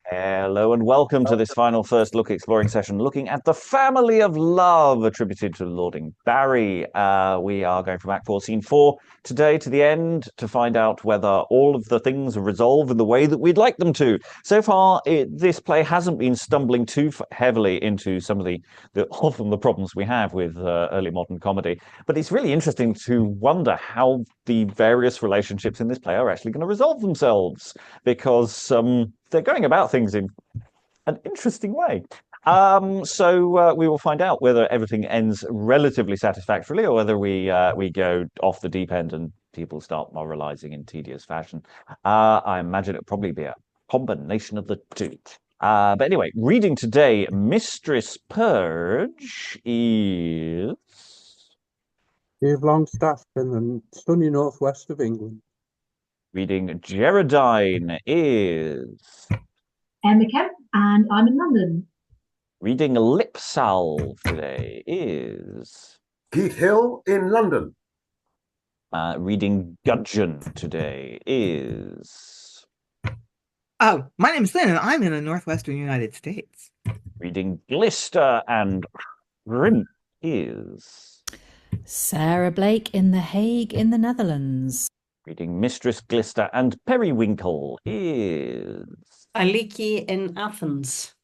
Hello and welcome to this final first look exploring session looking at the family of love attributed to Lording Barry. We are going from Act 4, Scene 4 today to the end to find out whether all of the things are resolved in the way that we'd like them to. So far, this play hasn't been stumbling too heavily into some of the often the problems we have with early modern comedy, but it's really interesting to wonder how the various relationships in this play are actually going to resolve themselves, because they're going about things in an interesting way. So we will find out whether everything ends relatively satisfactorily or whether we go off the deep end and people start moralizing in tedious fashion. I imagine it'll probably be a combination of the two. But anyway, reading today, Mistress Purge is... Dave Longstaffe in the sunny northwest of England. Reading Gerardine is... Kemp, and I'm in London. Reading Lipsalve today is... Keith Hill in London. Reading Gudgeon today is... Oh, my name's Lynn, and I'm in the northwestern United States. Reading Glister and Rint is... Sarah Blake in The Hague in the Netherlands. Reading Mistress, Glister and Periwinkle is... Aliki in Athens.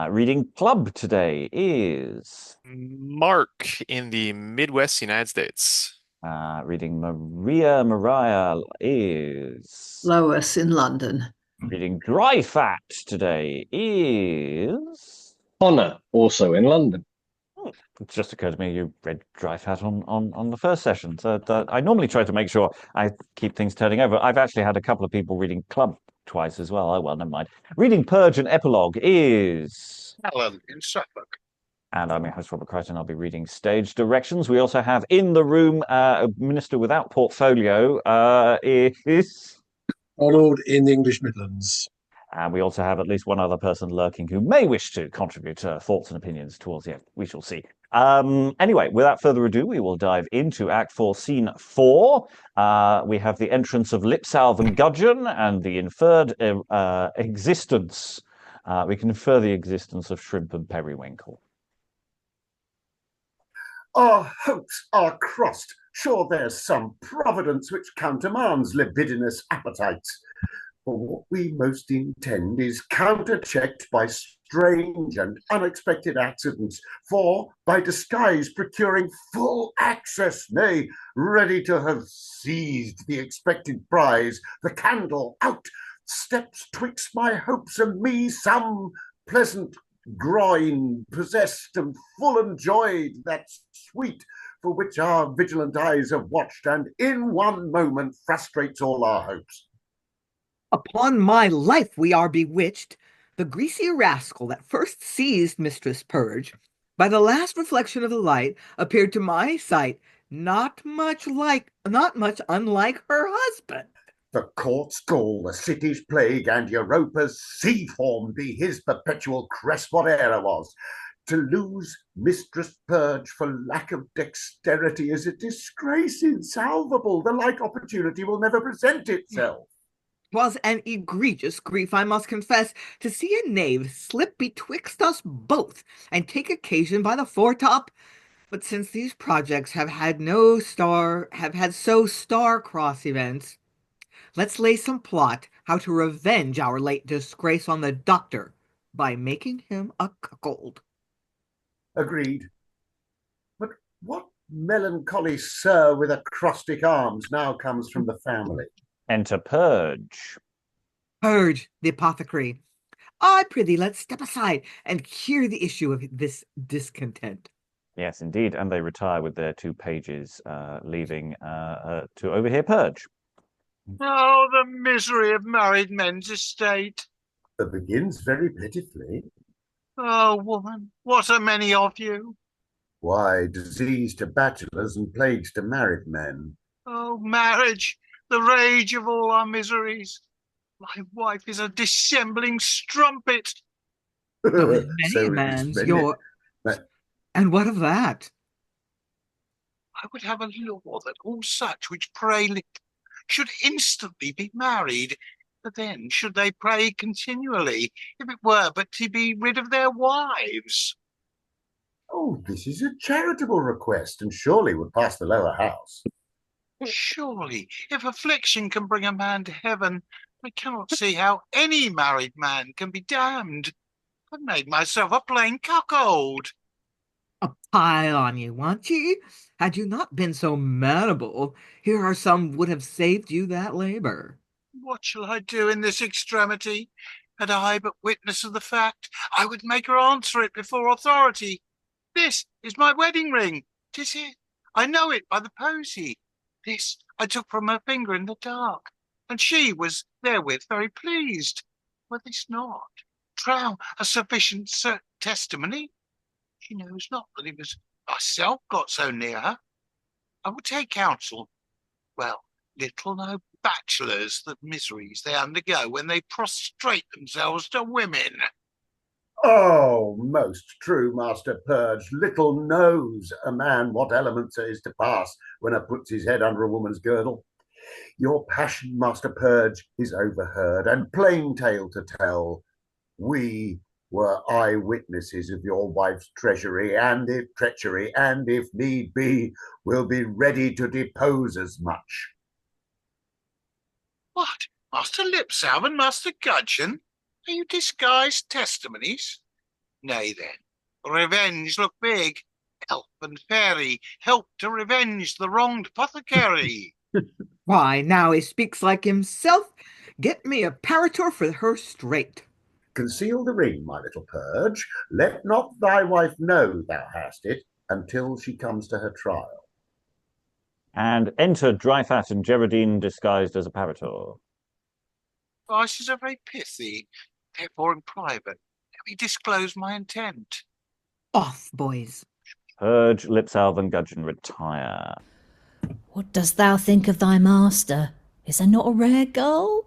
Reading Club today is... Mark in the Midwest United States. Reading Mariah is... Lois in London. Reading Dryfat today is... Connor, also in London. It just occurred to me you read Dryfat on the first session. So I normally try to make sure I keep things turning over. I've actually had a couple of people reading Club twice as well. Oh, well, never mind. Reading Purge and Epilogue is... Alan in Suffolk. And I'm your host, Robert Crighton. I'll be reading Stage Directions. We also have in the room a minister without portfolio is... Our Lord in the English Midlands. And we also have at least one other person lurking who may wish to contribute thoughts and opinions towards the end. We shall see. Anyway, without further ado, we will dive into Act 4, Scene 4. We have the entrance of Lipsalve and Gudgeon and the inferred existence. We can infer the existence of Shrimp and Periwinkle. Our hopes are crossed. Sure, there's some providence which countermands libidinous appetites. For what we most intend is counterchecked by strange and unexpected accidents, for by disguise procuring full access, nay, ready to have seized the expected prize, the candle out, steps twixt my hopes and me some pleasant groin, possessed and full enjoyed that sweet for which our vigilant eyes have watched, and in one moment frustrates all our hopes. Upon my life we are bewitched. The greasy rascal that first seized Mistress Purge, by the last reflection of the light, appeared to my sight not much unlike her husband. The court's gall, the city's plague, and Europa's sea form be his perpetual crest, whate'er was. To lose Mistress Purge for lack of dexterity is a disgrace insalvable. The like opportunity will never present itself. 'Twas an egregious grief, I must confess, to see a knave slip betwixt us both, and take occasion by the foretop. But since these projects have had so star-cross events, let's lay some plot how to revenge our late disgrace on the doctor by making him a cuckold. Agreed. But what melancholy sir with acrostic arms now comes from the family? Enter Purge. Purge, the apothecary. I prithee, let's step aside and hear the issue of this discontent. Yes, indeed. And they retire with their 2 pages, leaving to overhear Purge. Oh, the misery of married men's estate. It begins very pitifully. Oh, woman, what are many of you? Why, disease to bachelors and plagues to married men. Oh, marriage, the rage of all our miseries. My wife is a dissembling strumpet. Many a man's And what of that? I would have a law that all such which pray little should instantly be married, But then, should they pray continually, if it were but to be rid of their wives? Oh, this is a charitable request, and surely would pass the lower house. Surely, if affliction can bring a man to heaven, I cannot see how any married man can be damned. I've made myself a plain cuckold. A pile on you, want ye? Had you not been so manable, here are some would have saved you that labour. What shall I do in this extremity? Had I but witness of the fact, I would make her answer it before authority. This is my wedding ring. 'Tis it. I know it by the posy. This I took from her finger in the dark, and she was therewith very pleased. Were this not, trow, a sufficient testimony? She knows not that it was myself got so near her. I will take counsel. Well, little know bachelors the miseries they undergo when they prostrate themselves to women. Oh, most true, Master Purge. Little knows a man what elements there is to pass when he puts his head under a woman's girdle. Your passion, Master Purge, is overheard, and plain tale to tell. We were eyewitnesses of your wife's treachery, and if need be, will be ready to depose as much. What, Master Lipsalve and Master Gudgeon? Are you disguised testimonies? Nay then, revenge look big. Elf and fairy, help to revenge the wronged apothecary. Why, now he speaks like himself. Get me a parator for her straight. Conceal the ring, my little Purge. Let not thy wife know thou hast it until she comes to her trial. And enter Dryfat and Gerardine disguised as a parator. Vices are very pithy, therefore in private, let me disclose my intent. Off, boys. Purge, Lipsalve, and Gudgeon retire. What dost thou think of thy master? Is there not a rare gull?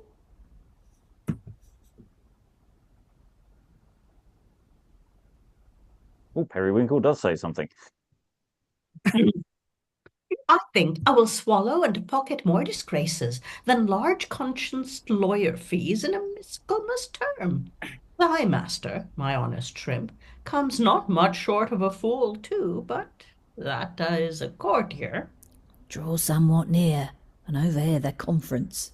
Oh, Periwinkle does say something. I think I will swallow and pocket more disgraces than large conscienced lawyer fees in a miscellaneous term. Thy master, my honest shrimp, comes not much short of a fool too, but that is a courtier. Draw somewhat near and overhear their conference.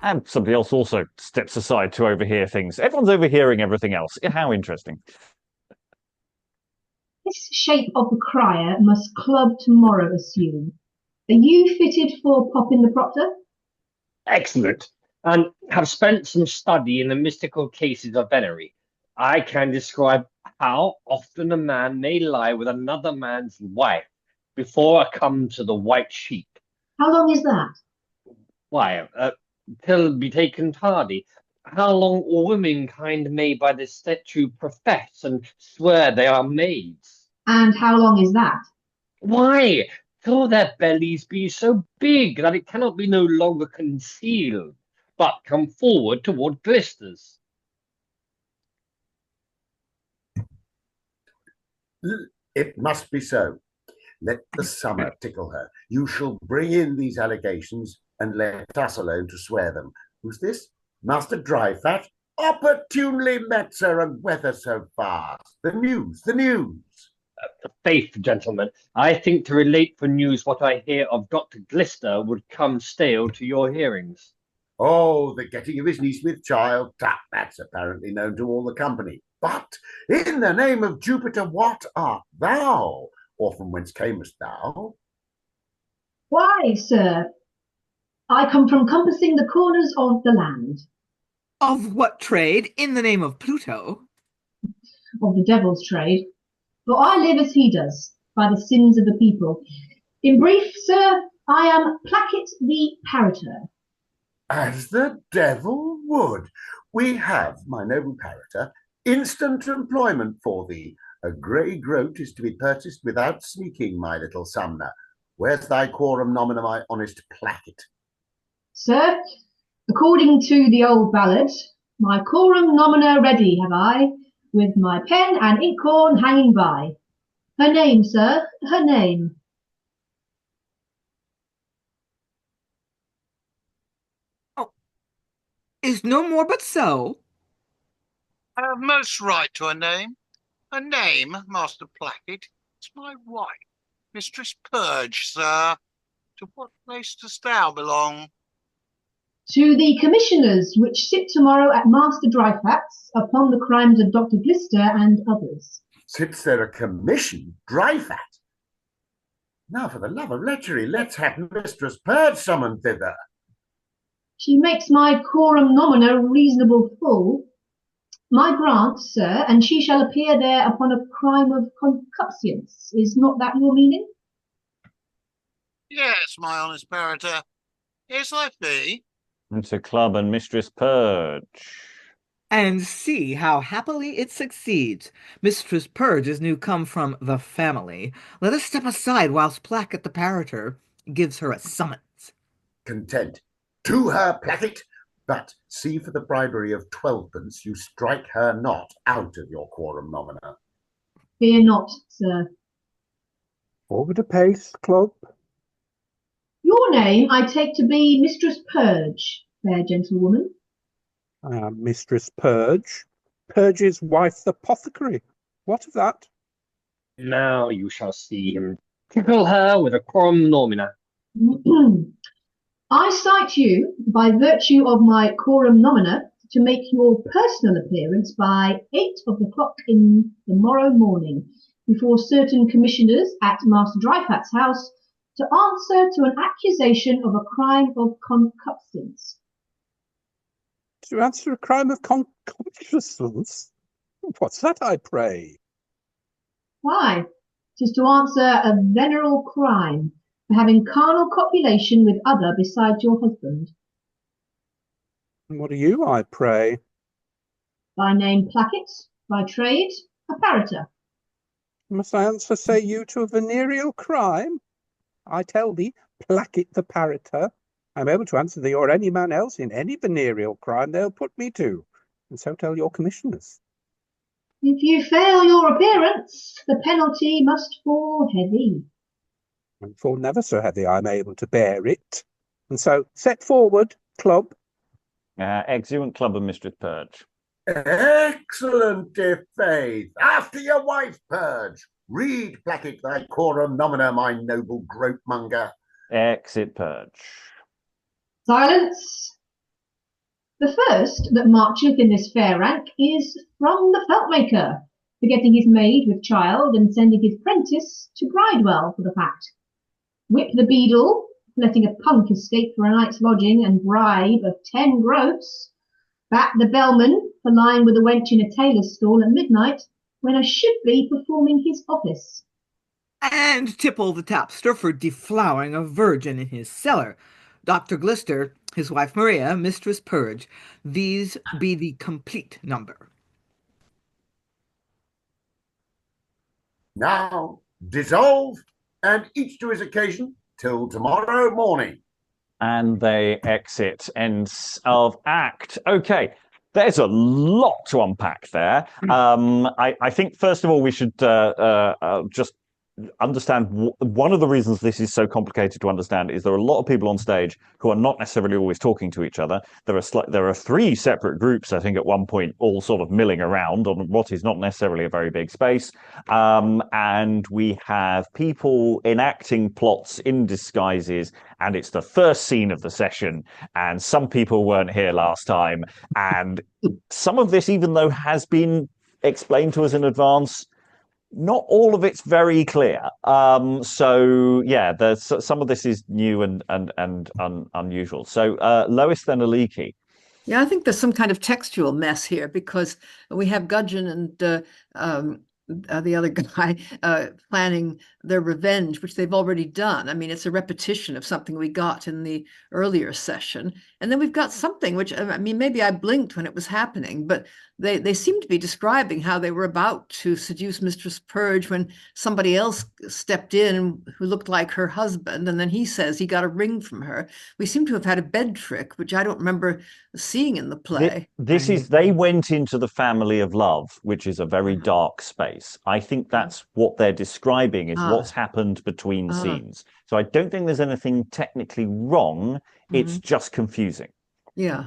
And somebody else also steps aside to overhear things. Everyone's overhearing everything else. How interesting. This shape of the crier must club tomorrow assume. Are you fitted for popping the proctor? Excellent. And have spent some study in the mystical cases of venery. I can describe how often a man may lie with another man's wife before I come to the white sheep. How long is that? Why, till be taken tardy. How long all womankind may by this statue profess and swear they are maids. And how long is that? Why, till their bellies be so big that it cannot be no longer concealed, but come forward toward glisters. It must be so. Let the summer tickle her. You shall bring in these allegations and let us alone to swear them. Who's this? Master Dryfat? Opportunely met, sir, and weather so fast. The news, the news. Faith, gentlemen, I think to relate for news what I hear of Dr. Glister would come stale to your hearings. Oh, the getting of his niece with child, that's apparently known to all the company. But in the name of Jupiter, what art thou? Or from whence camest thou? Why, sir, I come from compassing the corners of the land. Of what trade, in the name of Pluto? Of the devil's trade. For I live as he does, by the sins of the people. In brief, sir, I am Placket the Parator. As the devil would. We have, my noble Parator, instant employment for thee. A grey groat is to be purchased without sneaking, my little Sumner. Where's thy quorum nomina, my honest Placket? Sir, according to the old ballad, my quorum nomina ready have I, with my pen and inkhorn hanging by. Her name, sir, her name. is no more but so. I have most right to a name. A name, Master Placket. It's my wife, Mistress Purge, sir. To what place dost thou belong? To the commissioners which sit tomorrow at Master Dryfat's upon the crimes of Dr. Glister and others. Sits there a commission, Dryfat? Now, for the love of lechery, let's have Mistress Purge summoned thither. She makes my quorum nomina reasonable full. My grant, sir, and she shall appear there upon a crime of concupiscence. Is not that your meaning? Yes, my honest Parator. Yes, I be. Into club and Mistress Purge. And see how happily it succeeds. Mistress Purge is new come from the family. Let us step aside whilst Placket the Parator gives her a summons. Content. To her, Placket, but see for the bribery of 12pence you strike her not out of your quorum nomina. Fear not, sir. Forward apace, club. Your name I take to be Mistress Purge, fair gentlewoman. Mistress Purge. Purge's wife, the apothecary. What of that? Now you shall see him tickle her with a quorum nomina. I cite you, by virtue of my quorum nomina, to make your personal appearance by 8 of the clock in the morrow morning, before certain commissioners at Master Dryfat's house, to answer to an accusation of a crime of concupiscence. To answer a crime of concupiscence? What's that, I pray? Why, 'tis to answer a veneral crime, for having carnal copulation with other besides your husband. And what are you, I pray? By name Placket, by trade a Parator. Must I answer, say you, to a venereal crime? I tell thee, Placket the Parator, I'm able to answer thee or any man else in any venereal crime they'll put me to, and so tell your commissioners. If you fail your appearance, the penalty must fall heavy. And fall never so heavy I'm able to bear it. And so set forward, club. Exeunt club and Mistress Purge. Excellent, i' faith. After your wife, Purge. Read, Placket, thy quorum nomina, my noble gropemonger. Exit Purge. Silence. The first that marcheth in this fair rank is from the feltmaker, forgetting his maid with child and sending his prentice to Bridewell for the fact. Whip the beadle, letting a punk escape for a night's lodging and bribe of 10 groats. Bat the bellman for lying with a wench in a tailor's stall at midnight when I should be performing his office. And Tipple the tapster for deflowering a virgin in his cellar. Dr. Glister, his wife Maria, Mistress Purge. These be the complete number. Now, dissolve, and each to his occasion, till tomorrow morning. And they exit. End of act. Okay. There's a lot to unpack there. I think, first of all, we should just understand one of the reasons this is so complicated to understand is there are a lot of people on stage who are not necessarily always talking to each other. There are 3 separate groups, I think, at one point, all sort of milling around on what is not necessarily a very big space. And we have people enacting plots in disguises, and it's the first scene of the session, and some people weren't here last time. And some of this, even though has been explained to us in advance, not all of it's very clear. So yeah, there's some of this is new and unusual. So Lois, then Aliki. Yeah, I think there's some kind of textual mess here because we have Gudgeon and the other guy planning their revenge, which they've already done. I mean, it's a repetition of something we got in the earlier session. And then we've got something which, I mean, maybe I blinked when it was happening, but they seem to be describing how they were about to seduce Mistress Purge when somebody else stepped in who looked like her husband. And then he says he got a ring from her. We seem to have had a bed trick, which I don't remember seeing in the play. They went into the family of love, which is a very dark space. I think that's what they're describing is what's happened between scenes. So I don't think there's anything technically wrong. It's just confusing. Yeah.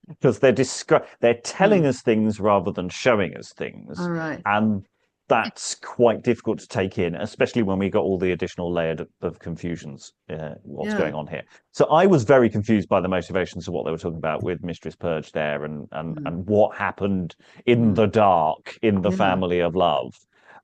Because they're telling us things rather than showing us things. All right. And that's quite difficult to take in, especially when we got all the additional layer of confusions, what's going on here. So I was very confused by the motivations of what they were talking about with Mistress Purge there and what happened in the dark in the family of love.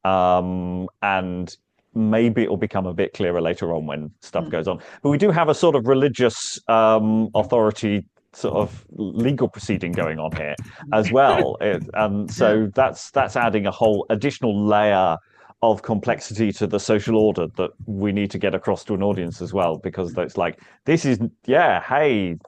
And maybe it will become a bit clearer later on when stuff goes on. But we do have a sort of religious authority sort of legal proceeding going on here as well, and so that's adding a whole additional layer of complexity to the social order that we need to get across to an audience as well, because it's like, this is hey,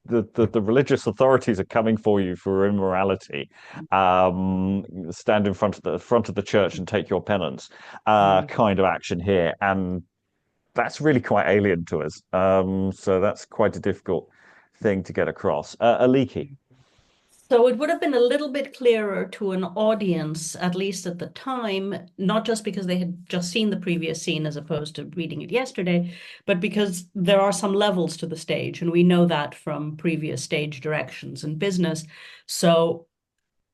the religious authorities are coming for you for immorality. Stand in front of the church and take your penance, kind of action here, and that's really quite alien to us. So that's quite a difficult thing to get across. Aliki. So it would have been a little bit clearer to an audience, at least at the time, not just because they had just seen the previous scene as opposed to reading it yesterday, but because there are some levels to the stage, and we know that from previous stage directions and business. So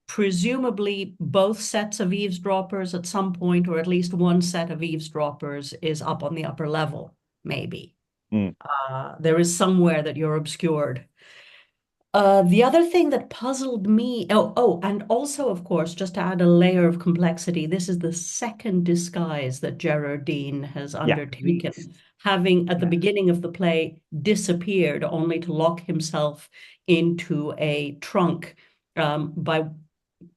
presumably both sets of eavesdroppers at some point, or at least one set of eavesdroppers, is up on the upper level, maybe. There is somewhere that you're obscured. The other thing that puzzled me, and also, of course, just to add a layer of complexity, this is the second disguise that Gerardine has undertaken, having at the beginning of the play disappeared only to lock himself into a trunk, by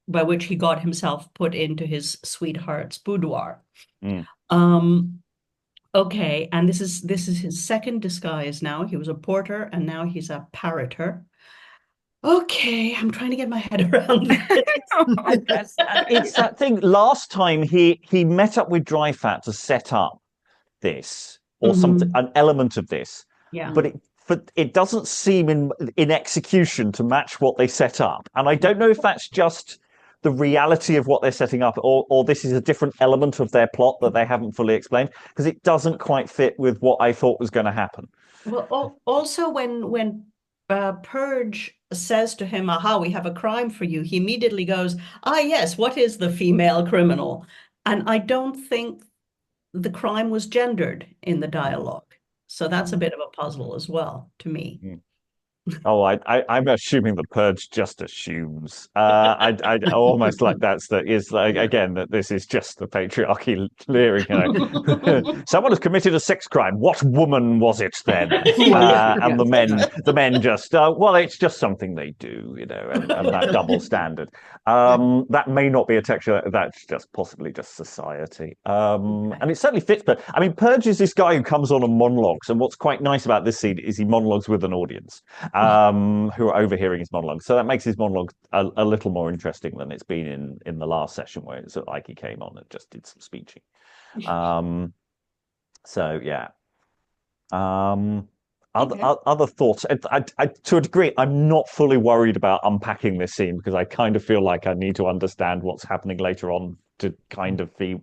which he got himself put into his sweetheart's boudoir. Okay, and this is his second disguise now. He was a porter, and now he's a parroter. Okay, I'm trying to get my head around this. It's that thing. Last time he met up with Dryfat to set up this, or something, an element of this. Yeah. But it doesn't seem in execution to match what they set up. And I don't know if that's just the reality of what they're setting up, or this is a different element of their plot that they haven't fully explained, because it doesn't quite fit with what I thought was going to happen. Well, also when Purge says to him, "Aha, we have a crime for you," he immediately goes, "Ah, yes, what is the female criminal?" And I don't think the crime was gendered in the dialogue. So that's a bit of a puzzle as well to me. Oh, I'm assuming the Purge just assumes. I almost like again that this is just the patriarchy leering. Someone has committed a sex crime. What woman was it then? And the men just well, it's just something they do, and that double standard. That may not be a texture. That's just possibly just society. And it certainly fits. But I mean, Purge is this guy who comes on and monologues, and what's quite nice about this scene is he monologues with an audience. Who are overhearing his monologue. So that makes his monologue a little more interesting than it's been in the last session, where it's like he came on and just did some speeching. So yeah. Other thoughts. I, to a degree, I'm not fully worried about unpacking this scene, because I kind of feel like I need to understand what's happening later on to kind of see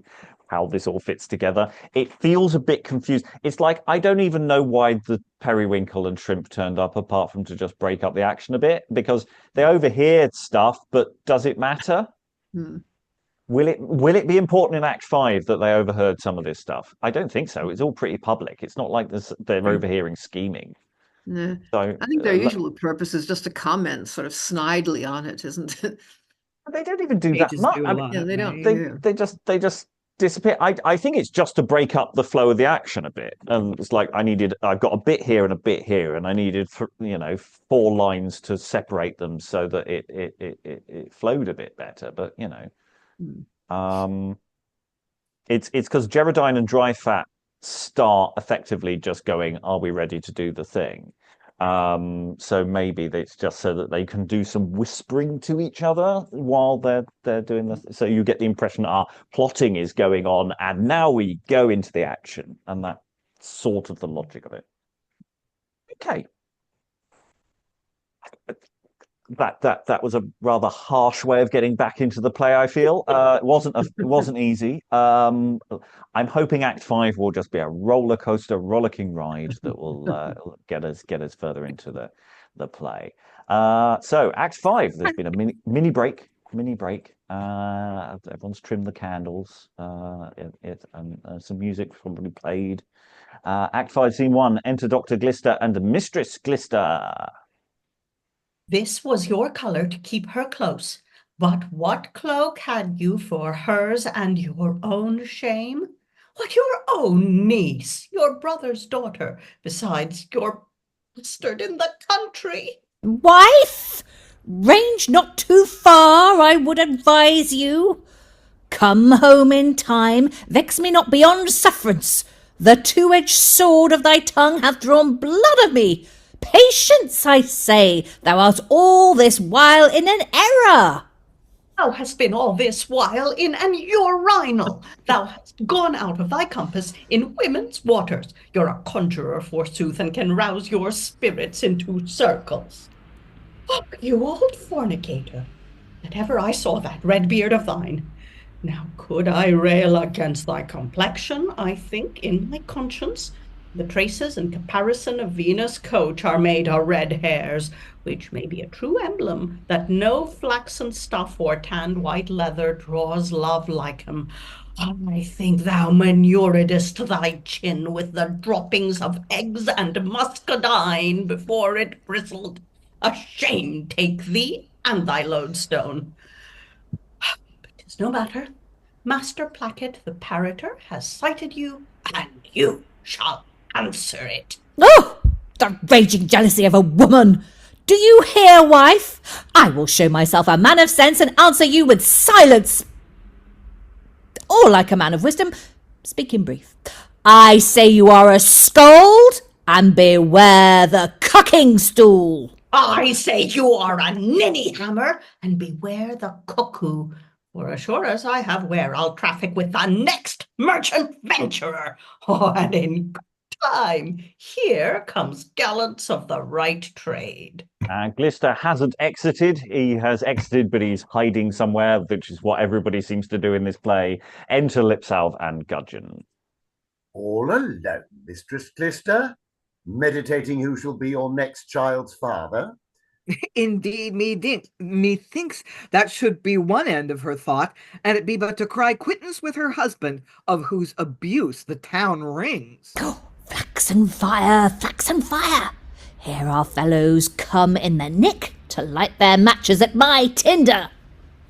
how this all fits together. It feels a bit confused. It's like, I don't even know why the Periwinkle and Shrimp turned up, apart from to just break up the action a bit, because they overheard stuff, but does it matter? Will it be important in Act 5 that they overheard some of this stuff? I don't think so. It's all pretty public. It's not like they're overhearing scheming. No. So I think their usual purpose is just to comment sort of snidely on it, isn't it? They don't even do that much. They don't. They just disappear. I think it's just to break up the flow of the action a bit. And it's like, I've got a bit here and a bit here, and I needed 4 lines to separate them so that it flowed a bit better. But it's because Gerardine and Dryfat start effectively just going, "Are we ready to do the thing?" So maybe it's just so that they can do some whispering to each other while they're doing this. So you get the impression our plotting is going on, and now we go into the action, and that's sort of the logic of it. Okay. That was a rather harsh way of getting back into the play, I feel. It wasn't easy. I'm hoping Act 5 will just be a roller coaster, rollicking ride that will get us further into the play. So Act 5, there's been a mini break. Everyone's trimmed the candles. And some music probably played. Act 5, Scene 1, enter Dr. Glister and Mistress Glister. This was your colour to keep her close. But what cloak had you for hers and your own shame? What, your own niece, your brother's daughter, besides your bastard in the country? Wife, range not too far, I would advise you. Come home in time, vex me not beyond sufferance. The two-edged sword of thy tongue hath drawn blood of me. Patience, I say, thou art all this while in an error. Thou hast been all this while in an urinal. Thou hast gone out of thy compass in women's waters. You're a conjurer, forsooth, and can rouse your spirits into circles. Oh, you old fornicator, that ever I saw that red beard of thine. Now could I rail against thy complexion, I think, in my conscience. The traces and caparison of Venus' coach are made of red hairs, which may be a true emblem that no flaxen stuff or tanned white leather draws love like him. I think thou manuredest thy chin with the droppings of eggs and muscadine before it bristled. A shame take thee and thy lodestone. But 'tis no matter. Master Placket the parroter has sighted you, and you shall answer it. Oh, the raging jealousy of a woman! Do you hear, wife? I will show myself a man of sense and answer you with silence. Or like a man of wisdom, speak in brief. I say you are a scold, and beware the cucking stool. I say you are a ninny hammer, and beware the cuckoo. For as sure as I have where, I'll traffic with the next merchant venturer. Oh, and in time, here comes gallants of the right trade. Glister hasn't exited. He has exited, but he's hiding somewhere, which is what everybody seems to do in this play. Enter Lipsalve and Gudgeon. All alone, Mistress Glister? Meditating who shall be your next child's father? Indeed, methinks that should be one end of her thought, and it be but to cry quittance with her husband, of whose abuse the town rings. Oh, flax and fire, flax and fire! Here are fellows come in the nick to light their matches at my tinder.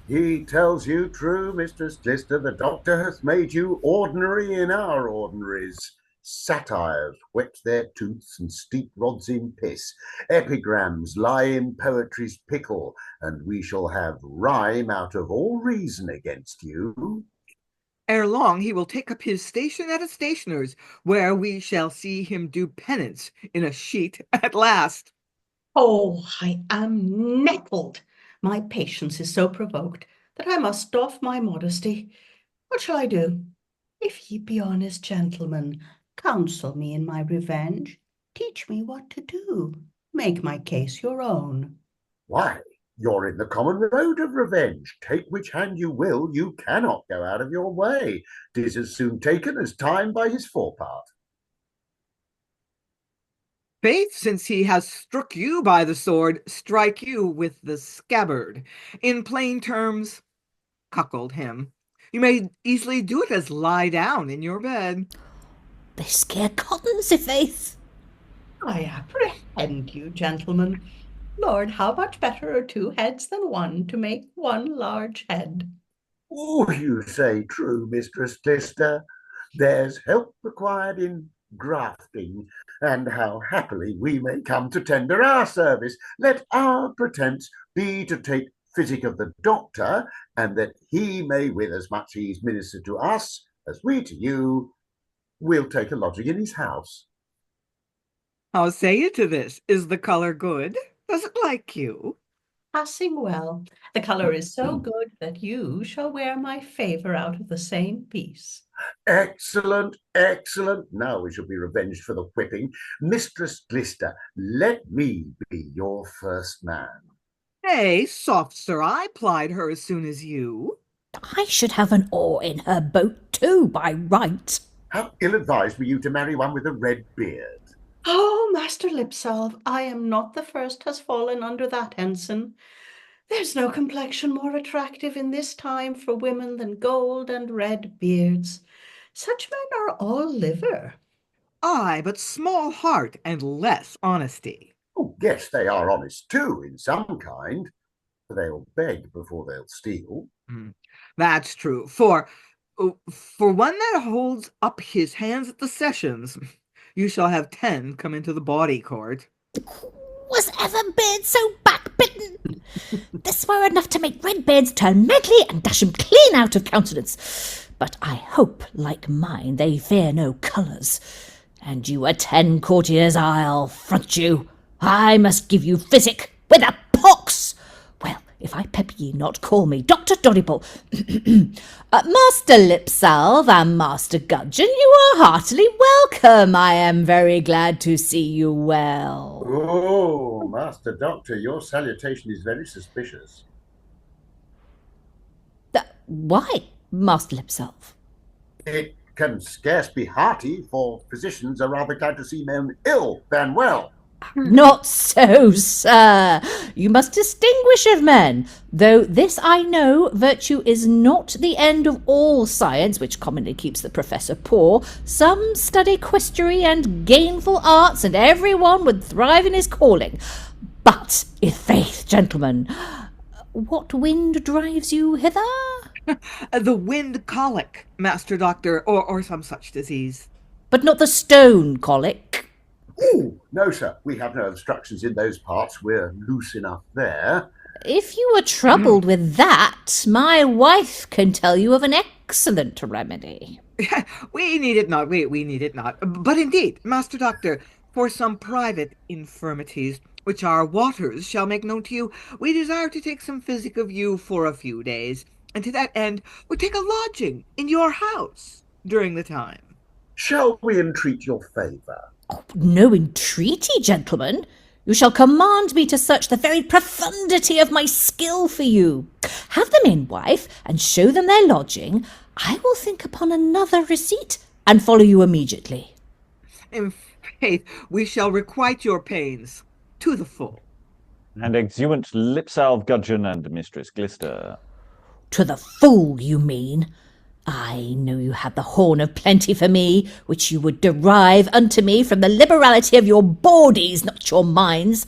He tells you true, Mistress Glister. The doctor hath made you ordinary in our ordinaries. Satires whet their tooths and steep rods in piss. Epigrams lie in poetry's pickle, and we shall have rhyme out of all reason against you. Ere long he will take up his station at a stationer's, where we shall see him do penance in a sheet at last. Oh, I am nettled. My patience is so provoked that I must doff my modesty. What shall I do? If ye be honest gentlemen, counsel me in my revenge. Teach me what to do. Make my case your own. Why, you're in the common road of revenge. Take which hand you will, you cannot go out of your way. 'Tis as soon taken as time by his forepart. Faith, since he has struck you by the sword, strike you with the scabbard. In plain terms, cuckold him. You may easily do it as lie down in your bed. They scare cottons, i'faith. I apprehend you, gentlemen. Lord, how much better are two heads than one to make one large head? Oh, you say true, Mistress Glister. There's help required in grafting, and how happily we may come to tender our service. Let our pretence be to take physic of the doctor, and that he may, with as much ease, minister to us as we to you. We'll take a lodging in his house. How say you to this? Is the colour good? Does it like you? Passing well. The colour is so good that you shall wear my favour out of the same piece. Excellent, excellent. Now we shall be revenged for the whipping. Mistress Glister, let me be your first man. Nay, soft sir, I plied her as soon as you. I should have an oar in her boat too, by right. How ill-advised were you to marry one with a red beard? Oh, Master Lipsalve, I am not the first has fallen under that ensign. There's no complexion more attractive in this time for women than gold and red beards. Such men are all liver. Aye, but small heart and less honesty. Oh, yes, they are honest too, in some kind. For they'll beg before they'll steal. That's true. For one that holds up his hands at the sessions, you shall have 10 come into the body court. Was ever beard so backbitten? This were enough to make red beards turn medley and dash 'em clean out of countenance. But I hope, like mine, they fear no colours. And you are 10 courtiers, I'll front you. I must give you physic with a pox. Well, if I pepper ye not, call me Dr. Doddyball. Master Lipsalve and Master Gudgeon, you are heartily welcome. I am very glad to see you well. Oh, Master Doctor, your salutation is very suspicious. Why, Master Lipsalve? It can scarce be hearty, for physicians are rather glad to see men ill than well. Not so, sir. You must distinguish of men. Though this I know, virtue is not the end of all science, which commonly keeps the professor poor. Some study questory and gainful arts, and every one would thrive in his calling. But, i' faith, gentlemen, what wind drives you hither? The wind colic, Master Doctor, or some such disease. But not the stone colic. Oh, no, sir. We have no obstructions in those parts. We're loose enough there. If you are troubled with that, my wife can tell you of an excellent remedy. We need it not, we need it not. But indeed, Master Doctor, for some private infirmities, which our waters shall make known to you, we desire to take some physic of you for a few days, and to that end would take a lodging in your house during the time. Shall we entreat your favour? Oh, no entreaty, gentlemen. You shall command me to search the very profundity of my skill for you. Have them in, wife, and show them their lodging. I will think upon another receipt and follow you immediately. In faith, we shall requite your pains to the full. And exeunt Lipsalve, Gudgeon, and Mistress Glister. To the full, you mean? I know you had the horn of plenty for me, which you would derive unto me from the liberality of your bodies, not your minds.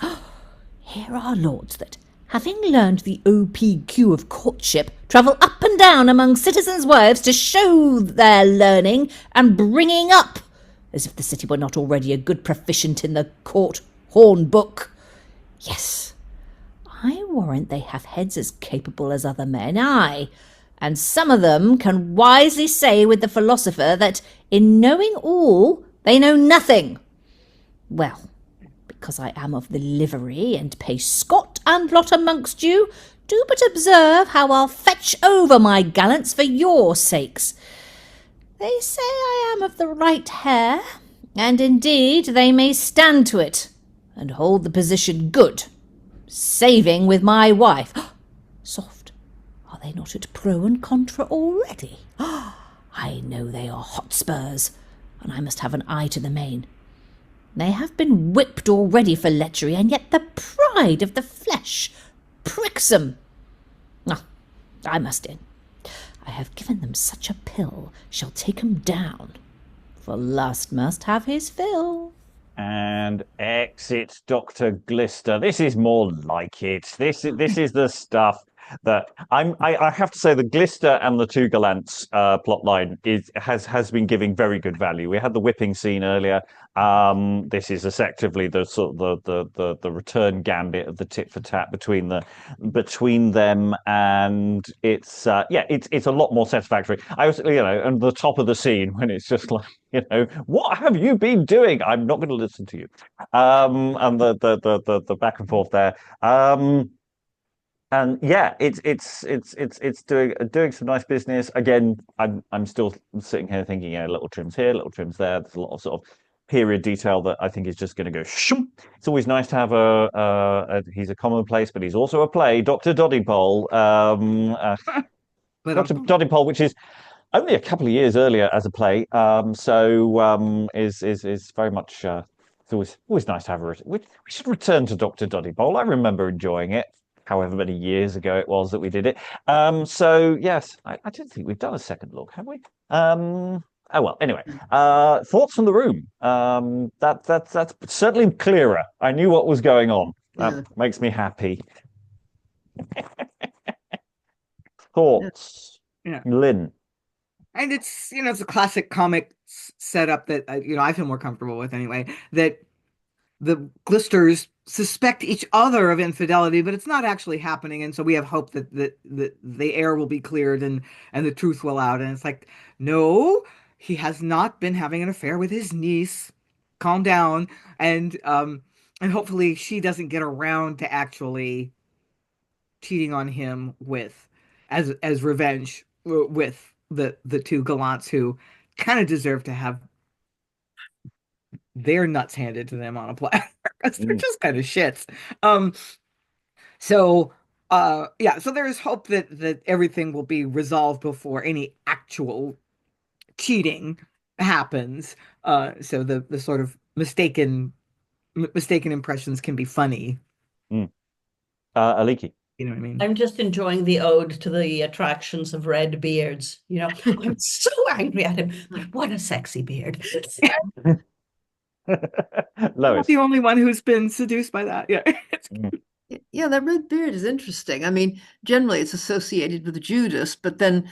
Here are lords that, having learned the OPQ of courtship, travel up and down among citizens' wives to show their learning and bringing up, as if the city were not already a good proficient in the court horn book. Yes, I warrant they have heads as capable as other men, aye, and some of them can wisely say with the philosopher that in knowing all they know nothing. Well, because I am of the livery and pay scot and lot amongst you, do but observe how I'll fetch over my gallants for your sakes. They say I am of the right hair, and indeed they may stand to it, and hold the position good, saving with my wife. Soft. Are they not at pro and contra already? I know they are hotspurs, and I must have an eye to the main. They have been whipped already for lechery, and yet the pride of the flesh pricks 'em. I must in. I have given them such a pill shall take 'em down, for lust must have his fill. And exit Dr. Glister. This is more like it. This is the stuff that I have to say the Glister and the two gallants plotline has been giving very good value. We had the whipping scene earlier. This is effectively the sort of the return gambit of the tit for tat between them, and it's a lot more satisfactory. I was and the top of the scene when it's just like what have you been doing? I'm not going to listen to you. And the back and forth there. And yeah, it's doing some nice business. Again, I'm still sitting here thinking, little trims here, little trims there. There's a lot of sort of period detail that I think is just going to go shoom. It's always nice to have he's a commonplace, but he's also a play, Dr. Doddyball. Dr. Doddyball, which is only a couple of years earlier as a play, so is very much it's always nice to have we should return to Dr. Doddybole. I remember enjoying it, however many years ago it was that we did it. So yes, I don't think we've done a second look, have we? Oh well. Anyway, thoughts from the room. That's certainly clearer. I knew what was going on. That makes me happy. Thoughts, Lynn. And it's it's a classic comic setup that I feel more comfortable with anyway. That the Glisters suspect each other of infidelity, but it's not actually happening, and so we have hope that the air will be cleared and the truth will out. And it's like, no, he has not been having an affair with his niece. Calm down, and hopefully she doesn't get around to actually cheating on him as revenge with the two gallants who kind of deserve to have their nuts handed to them on a platter because they're just kind of shits. So there's hope that everything will be resolved before any actual cheating happens. So the sort of mistaken impressions can be funny. Aliki. You know what I mean? I'm just enjoying the ode to the attractions of red beards. I'm so angry at him, but what a sexy beard. I'm not the only one who's been seduced by that. Yeah. Yeah, that red beard is interesting. I mean, generally it's associated with Judas, but then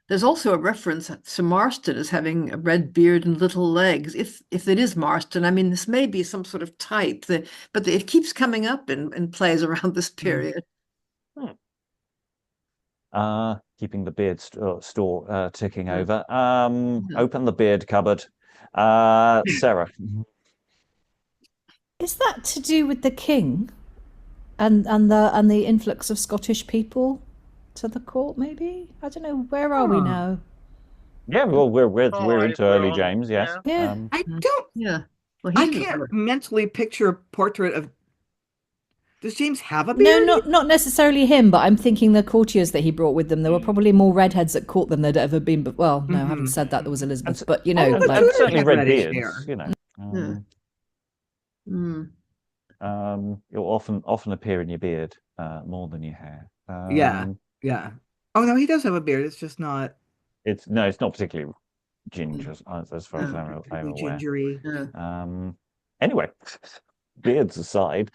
there's also a reference to Marston as having a red beard and little legs. If it is Marston, I mean, this may be some sort of type, but it keeps coming up in plays around this period. Keeping the beard store ticking over. Open the beard cupboard. Sarah. Is that to do with the king and the influx of Scottish people to the court? Maybe, I don't know. Where are we now? Yeah, well, we're into early James. Yes. Yeah. I don't. Yeah. Well, I can't mentally picture a portrait of. Does James have a beard? No, not necessarily him, but I'm thinking the courtiers that he brought with them. There were probably more redheads at court than there'd ever been. But no, I haven't said that. There was Elizabeth, but certainly red beards. You'll often appear in your beard more than your hair. Yeah. Oh no, he does have a beard. It's just not. It's not particularly ginger as far as I'm aware. Gingery. Anyway, beards aside.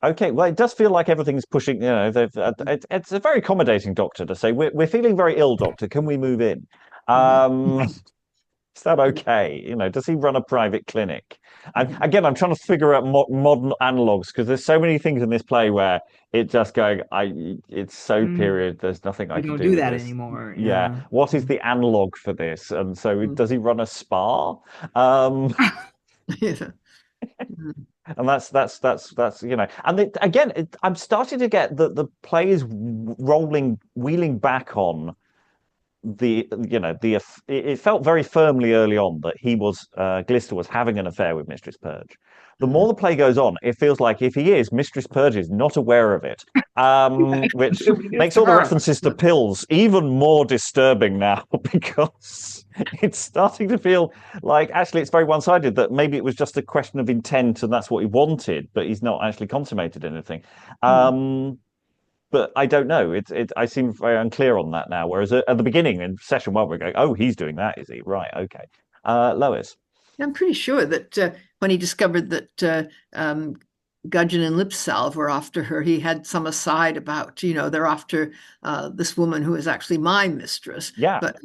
Okay, well, it does feel like everything's pushing. It's a very accommodating doctor to say we're feeling very ill, doctor. Can we move in? Is that okay? Does he run a private clinic? And again, I'm trying to figure out modern analogs because there's so many things in this play where it just going. It's so period. There's nothing I can do. Don't do that anymore. Yeah. What is the analog for this? And so, does he run a spa? And that's and I'm starting to get that the play is wheeling back on it felt very firmly early on that Glister was having an affair with Mistress Purge. The more the play goes on, it feels like if he is, Mistress Purge is not aware of it, which makes all the references to pills even more disturbing now because it's starting to feel like actually it's very one-sided, that maybe it was just a question of intent and that's what he wanted, but he's not actually consummated anything. But I don't know. I seem very unclear on that now. Whereas at the beginning in session 1, we're going, "Oh, he's doing that, is he? Right, okay." Lois. I'm pretty sure that when he discovered that Gudgeon and Lipsalve were after her, he had some aside about, they're after this woman who is actually my mistress. Yeah. But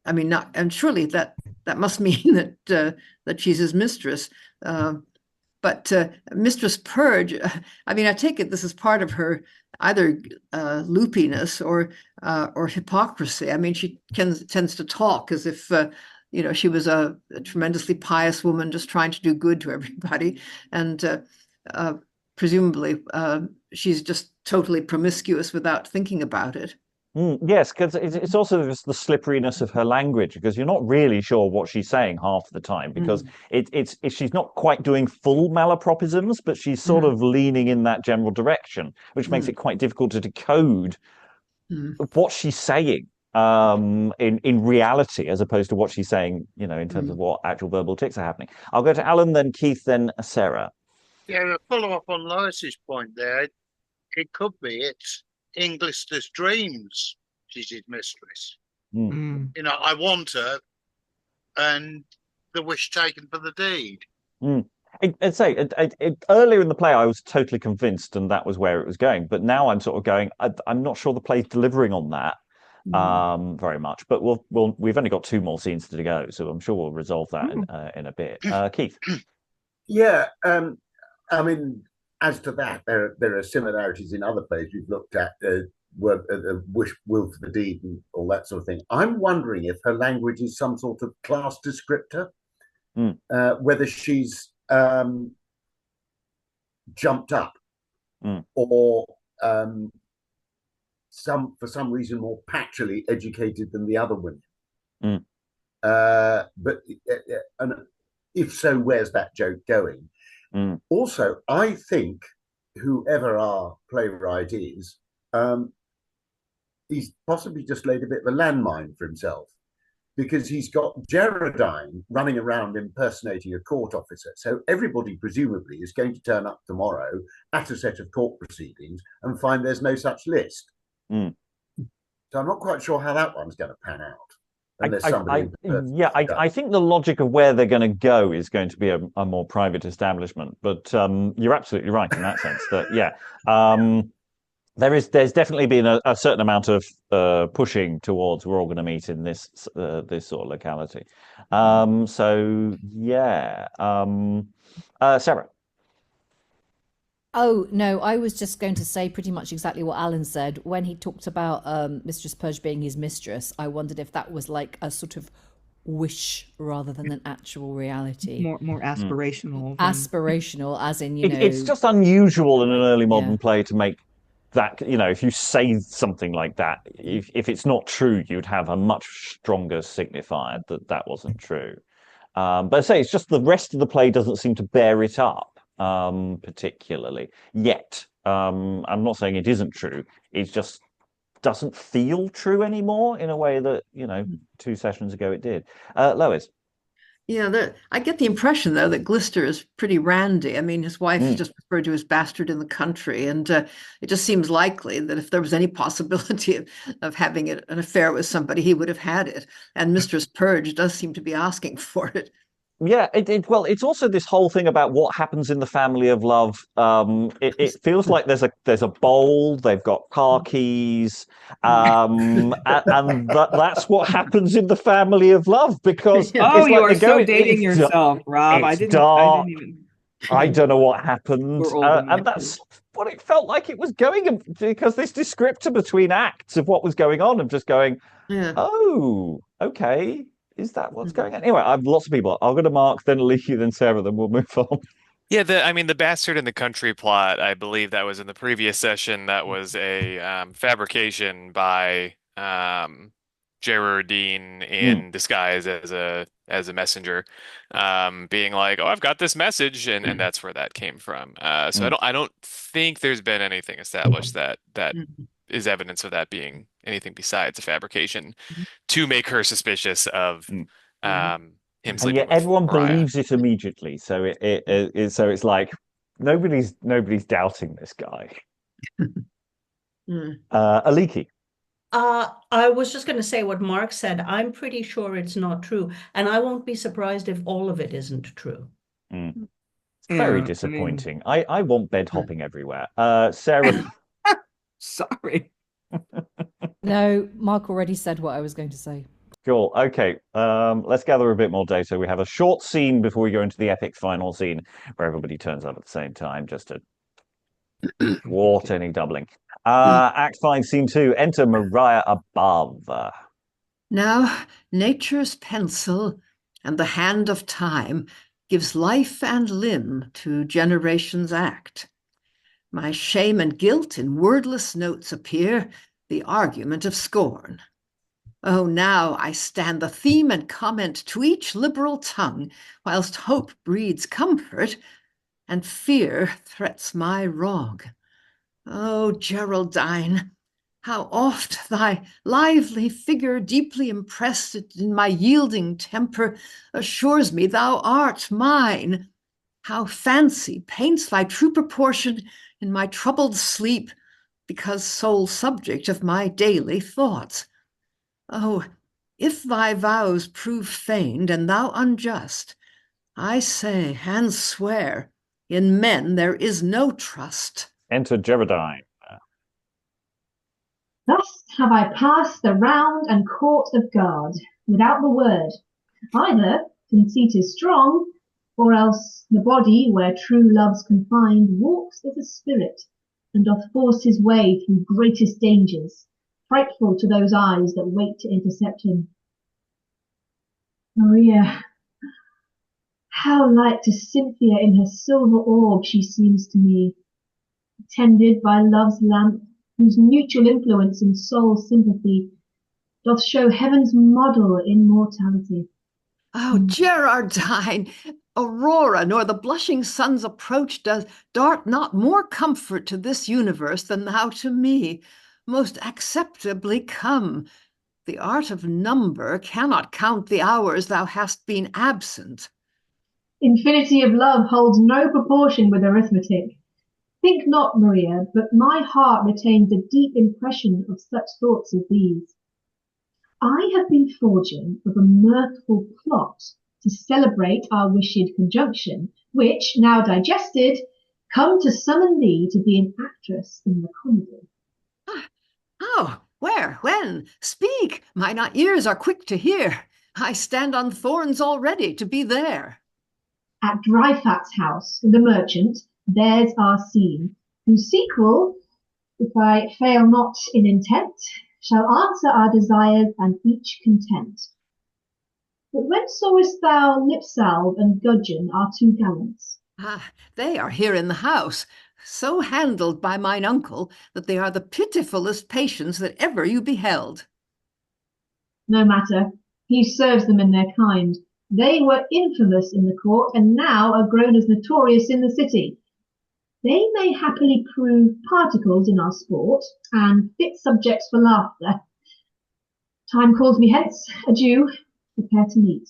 I mean, and surely that must mean that she's his mistress. But Mistress Purge, I mean, I take it this is part of her either loopiness or hypocrisy. I mean, she tends to talk as if she was a tremendously pious woman just trying to do good to everybody, and presumably she's just totally promiscuous without thinking about it. Yes, because it's also the slipperiness of her language, because you're not really sure what she's saying half the time, because she's not quite doing full malapropisms, but she's sort of leaning in that general direction, which makes it quite difficult to decode what she's saying. in reality, as opposed to what she's saying, in terms of what actual verbal tics are happening. I'll go to Alan, then Keith, then Sarah. Yeah, to follow up on Lois's point there, it could be it's in Glister's dreams she's his mistress. I want her, and the wish taken for the deed. I'd say earlier in the play I was totally convinced, and that was where it was going. But now I'm sort of going, I'm not sure the play's delivering on that very much. But we've only got 2 more scenes to go, so I'm sure we'll resolve that in a bit. Keith. Yeah, I mean, as to that, there are similarities in other plays we've looked at, will for the deed and all that sort of thing. I'm wondering if her language is some sort of class descriptor, whether she's jumped up or for some reason more patchily educated than the other women. But if so, where's that joke going? Also, I think whoever our playwright is, he's possibly just laid a bit of a landmine for himself, because he's got Gerardine running around impersonating a court officer. So everybody presumably is going to turn up tomorrow at a set of court proceedings and find there's no such list. So I'm not quite sure how that one's going to pan out. I think the logic of where they're going to go is going to be a more private establishment. But you're absolutely right in that sense. That there's definitely been a certain amount of pushing towards we're all going to meet in this sort of locality. Sarah. Oh, no, I was just going to say pretty much exactly what Alan said. When he talked about Mistress Purge being his mistress, I wondered if that was like a sort of wish rather than an actual reality. More aspirational. Aspirational, as in, It's just unusual in an early modern play to make that, if you say something like that, if it's not true, you'd have a much stronger signifier that wasn't true. But I say it's just the rest of the play doesn't seem to bear it up. Particularly yet. I'm not saying it isn't true. It just doesn't feel true anymore in a way that 2 sessions ago it did. Lois. Yeah, I get the impression though that Glister is pretty randy. I mean, his wife is just referred to as bastard in the country, and it just seems likely that if there was any possibility of having an affair with somebody, he would have had it. And Mistress Purge does seem to be asking for it. Yeah, it's also this whole thing about what happens in the family of love. It feels like there's a bowl. They've got car keys, and that's what happens in the family of love. Because you are so dating yourself, Rob. I didn't even. I don't know what happens, and that's what it felt like it was going. Because this descriptor between acts of what was going on, of just going, oh, okay. Is that what's going on? Anyway, I have lots of people. I'll go to Mark, then Aliki, then Sarah, then we'll move on. Yeah, the bastard in the country plot, I believe that was in the previous session. That was a fabrication by Gerardine in disguise as a messenger, being like, "Oh, I've got this message," and that's where that came from. So I don't think there's been anything established that is evidence of that being anything besides a fabrication to make her suspicious of him sleeping and yet with everyone Mariah. believes it immediately, so it's like nobody's doubting this guy. Aliki. I was just going to say what Mark said. I'm pretty sure it's not true, and I won't be surprised if all of it isn't true. It's very disappointing. I want bed hopping everywhere. Sarah. Sorry. No, Mark already said what I was going to say. Sure. Okay. Let's gather a bit more data. We have a short scene before we go into the epic final scene where everybody turns up at the same time just to thwart any doubling. Act 5, Scene 2. Enter Mariah above. Now, nature's pencil and the hand of time gives life and limb to generation's act. My shame and guilt in wordless notes appear, the argument of scorn. Oh, now I stand the theme and comment to each liberal tongue, whilst hope breeds comfort and fear threats my wrong. Oh, Geraldine, How oft thy lively figure, deeply impressed in my yielding temper, assures me thou art mine. How fancy paints thy true proportion in my troubled sleep, because sole subject of my daily thoughts. Oh, if thy vows prove feigned and thou unjust, I say and swear, in men there is no trust. Enter Gerardine. Thus have I passed the round and court of guard, without the word. Either conceit is strong, or else the body where true love's confined walks as a spirit, and doth force his way through greatest dangers, frightful to those eyes that wait to intercept him. Maria, how like to Cynthia in her silver orb she seems to me, attended by love's lamp, whose mutual influence and soul sympathy doth show heaven's model in mortality. Oh, Gerardine, Aurora, nor the blushing sun's approach does dart not more comfort to this universe than thou to me, most acceptably come. The art of number cannot count the hours thou hast been absent. Infinity of love holds no proportion with arithmetic. Think not, Maria, but my heart retains a deep impression of such thoughts as these. I have been forging of a mirthful plot to celebrate our wished conjunction, which, now digested, come to summon thee to be an actress in the comedy. How? Where? When? Speak! Mine ears are quick to hear. I stand on thorns already to be there. At Dryfat's house, the merchant, there's our scene, whose sequel, if I fail not in intent, shall answer our desires and each content. But when sawest thou Lipsalve and Gudgeon, our two gallants? They are here in the house, so handled by mine uncle that they are the pitifullest patients that ever you beheld. No matter, he serves them in their kind. They were infamous in the court, and now are grown as notorious in the city. They may happily prove particles in our sport, and fit subjects for laughter. Time calls me hence. Adieu. Prepare to meet.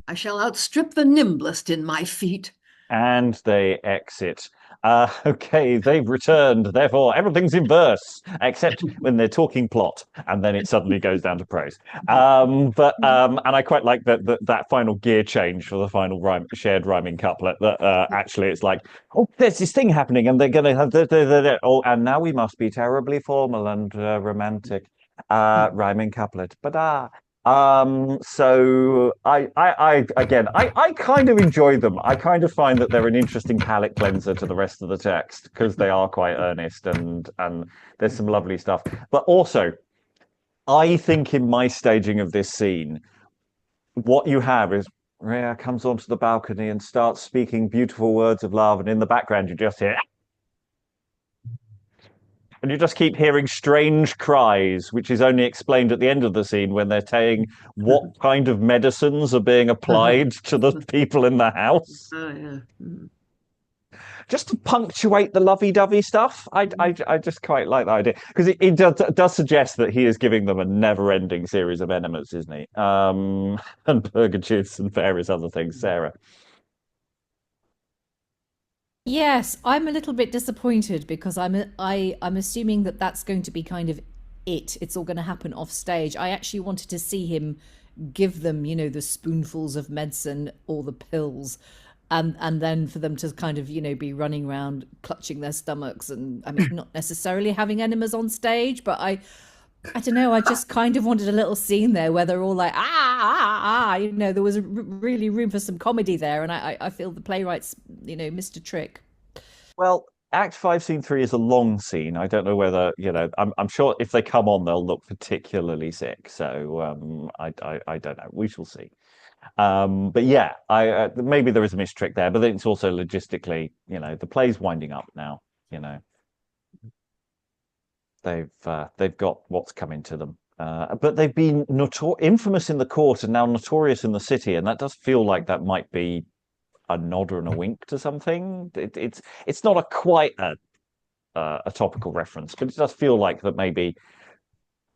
I shall outstrip the nimblest in my feet. And they exit. Okay, they've returned. Therefore, everything's in verse, except when they're talking plot, and then it suddenly goes down to prose. And I quite like that final gear change for the final shared rhyming couplet. That actually, it's like, oh, there's this thing happening, and they're going to have oh, and now we must be terribly formal and romantic. Rhyming couplet, but so I kind of enjoy them. I kind of find that they're an interesting palate cleanser to the rest of the text because they are quite earnest and there's some lovely stuff. But also, I think in my staging of this scene, what you have is Rhea comes onto the balcony and starts speaking beautiful words of love, and in the background you just hear and you just keep hearing strange cries, which is only explained at the end of the scene when they're saying what kind of medicines are being applied to the people in the house. Oh, yeah. Just to punctuate the lovey-dovey stuff. I just quite like the idea. Because it does suggest that he is giving them a never-ending series of enemas, isn't he? And purgatives and various other things. Sarah. Yes, I'm a little bit disappointed because I'm assuming that that's going to be kind of it. It's all going to happen off stage. I actually wanted to see him give them, the spoonfuls of medicine or the pills, and then for them to kind of, be running around clutching their stomachs and not necessarily having enemas on stage, but I don't know. I just kind of wanted a little scene there where they're all like, there was really room for some comedy there. And I feel the playwrights, missed a trick. Well, Act 5, Scene 3 is a long scene. I don't know whether, I'm sure if they come on, they'll look particularly sick. So I don't know. We shall see. But yeah, maybe there is a missed trick there, but then it's also logistically, the play's winding up now, They've got what's coming to them, but they've been infamous in the court and now notorious in the city, and that does feel like that might be a nod and a wink to something. It's not quite a topical reference, but it does feel like that maybe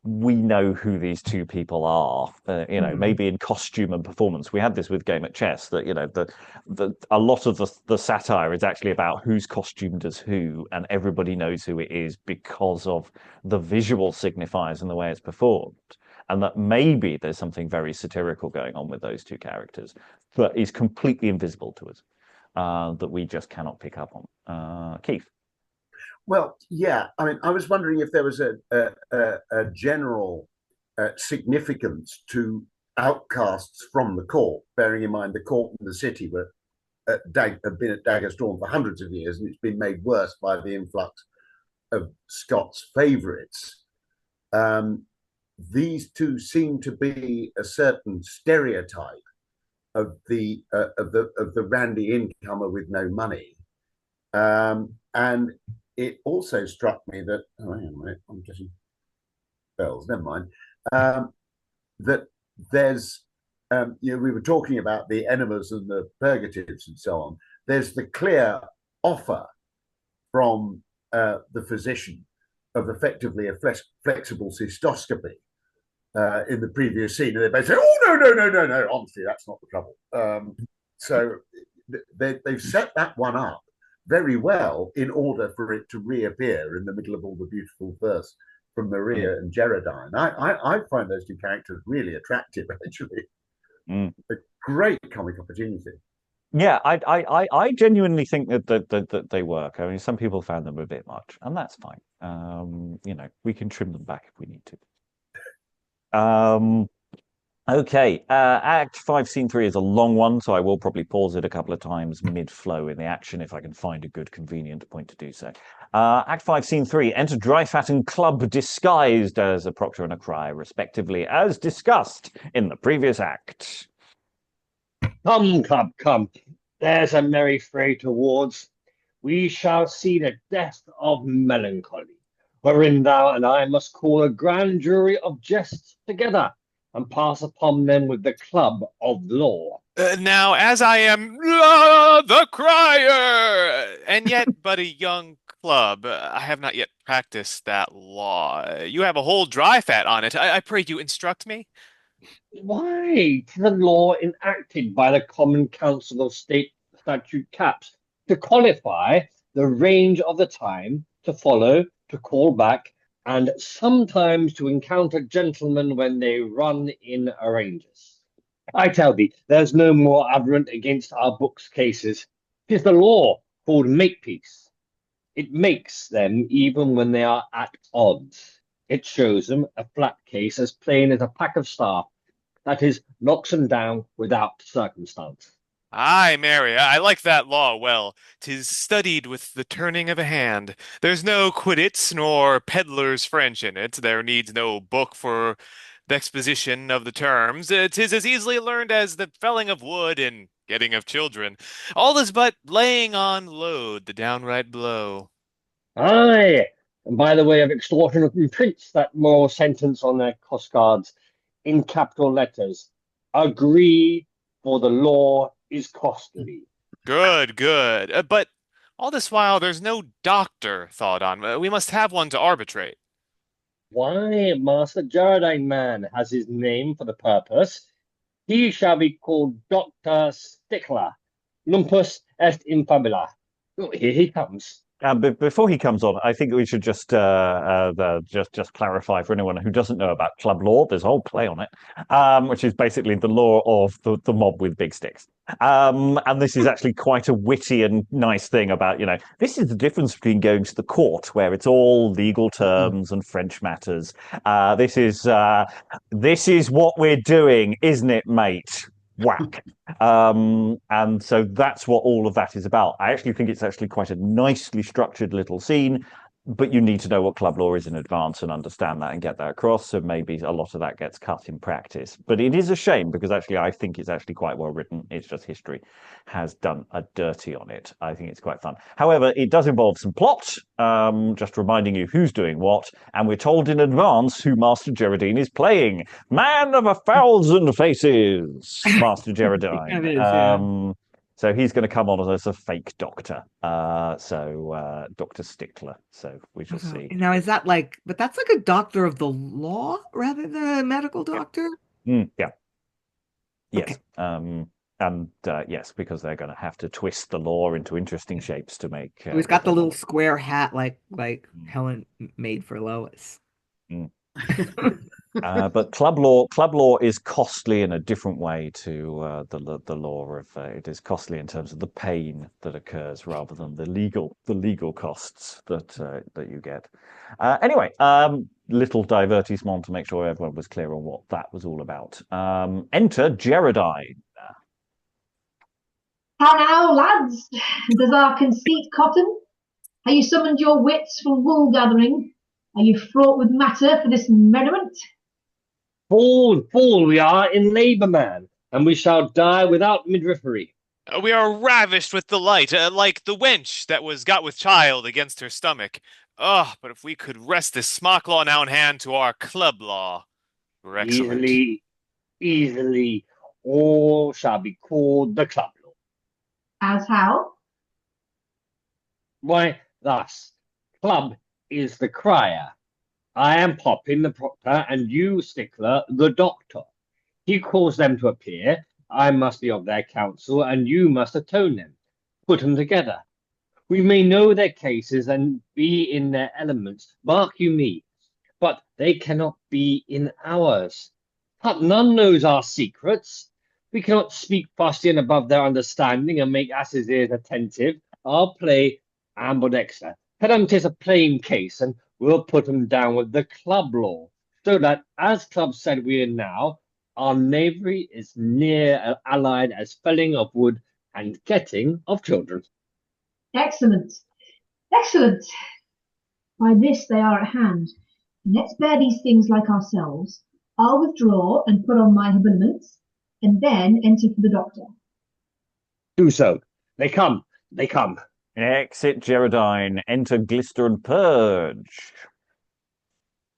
we know who these two people are, maybe in costume and performance. We had this with Game at Chess, that, a lot of the satire is actually about who's costumed as who, and everybody knows who it is because of the visual signifiers and the way it's performed. And that maybe there's something very satirical going on with those two characters, but is completely invisible to us, that we just cannot pick up on. Keith? Well, yeah. I mean, I was wondering if there was a general significance to outcasts from the court, bearing in mind the court and the city have been at daggers drawn for hundreds of years, and it's been made worse by the influx of Scott's favourites. These two seem to be a certain stereotype of the randy incomer with no money, and it also struck me that hang on a minute, I'm getting bells. Never mind. That there's we were talking about the enemas and the purgatives and so on. There's the clear offer from the physician of effectively a flexible cystoscopy in the previous scene, and they both say, "Oh no! Honestly, that's not the trouble." So they've set that one up very well in order for it to reappear in the middle of all the beautiful verse from Maria and Gerardine. I find those two characters really attractive, actually. A great comic opportunity. Yeah, I genuinely think that they work. I mean, some people found them a bit much, and that's fine. We can trim them back if we need to. Okay, Act 5, Scene 3 is a long one, so I will probably pause it a couple of times mid-flow in the action if I can find a good, convenient point to do so. Act 5, Scene 3, enter Dryfat and Club disguised as a proctor and a cry, respectively, as discussed in the previous act. Come, Club, come. There's a merry fray towards. We shall see the death of melancholy, wherein thou and I must call a grand jury of jests together, and pass upon them with the club of law. Now, as I am the crier, and yet but a young club, I have not yet practiced that law. You have a whole Dryfat on it. I pray you instruct me. Why, 'tis a law enacted by the Common Council of State Statute Caps to qualify the range of the time to follow, to call back, and sometimes to encounter gentlemen when they run in arranges. I tell thee, there's no more aberrant against our books' cases. 'Tis the law called makepeace. It makes them even when they are at odds. It shows them a flat case as plain as a pack of staff. That is, knocks them down without circumstance. Aye, Mary, I like that law well. 'Tis studied with the turning of a hand. There's no quiddits nor peddler's French in it. There needs no book for the exposition of the terms. 'Tis as easily learned as the felling of wood and getting of children. All is but laying on load the downright blow. Aye, and by the way of extortion, reprints that moral sentence on their cost cards in capital letters. Agree, for the law is costly. Good. But all this while, there's no doctor thought on. We must have one to arbitrate. Why, Master Gerardine man has his name for the purpose. He shall be called Dr. Stickler. Lumpus est infabula. Oh, here he comes. But before he comes on, I think we should just clarify for anyone who doesn't know about club law. There's a whole play on it, which is basically the law of the mob with big sticks. And this is actually quite a witty and nice thing about, this is the difference between going to the court, where it's all legal terms and French matters. This is what we're doing, isn't it, mate? Whack. And so that's what all of that is about. I actually think it's actually quite a nicely structured little scene, but you need to know what club law is in advance and understand that and get that across. So maybe a lot of that gets cut in practice. But it is a shame because actually I think it's actually quite well written. It's just history has done a dirty on it. I think it's quite fun. However, it does involve some plot, just reminding you who's doing what. And we're told in advance who Master Gerardine is playing. Man of 1,000 faces, Master Gerardine. It is, yeah. So he's going to come on as a fake doctor. Dr. Stickler. So we shall see. Now, is that but that's like a doctor of the law rather than a medical doctor? Yeah. Yes. Okay. Yes, because they're going to have to twist the law into interesting shapes to make. He's got the little square hat like Helen made for Lois. But club law is costly in a different way to the law of it is costly in terms of the pain that occurs rather than the legal costs that you get. Anyway, little divertissement to make sure everyone was clear on what that was all about. Enter Gerardine. How now, lads? Does our conceit cotton? Have you summoned your wits from wool gathering? Are you fraught with matter for this merriment? Fool, we are in labour, man, and we shall die without midwifery. We are ravished with delight, like the wench that was got with child against her stomach. Oh, but if we could wrest this smock law now in hand to our club law. We're excellent. Easily, all shall be called the club law. As how? Why, thus, club is the crier. I am Poppin the proctor, and you, Stickler, the doctor. He calls them to appear. I must be of their counsel, and you must atone them. Put them together. We may know their cases and be in their elements, mark you me, but they cannot be in ours. But none knows our secrets. We cannot speak fusty and above their understanding and make asses' ears attentive. I'll play ambidexter. Tell them 'tis a plain case, and we'll put them down with the club law, so that, as club said we are now, our knavery is near allied as felling of wood and getting of children. Excellent. Excellent. By this they are at hand. Let's bear these things like ourselves. I'll withdraw and put on my habiliments, and then enter for the doctor. Do so. They come. Exit Gerardine. Enter Glister and Purge.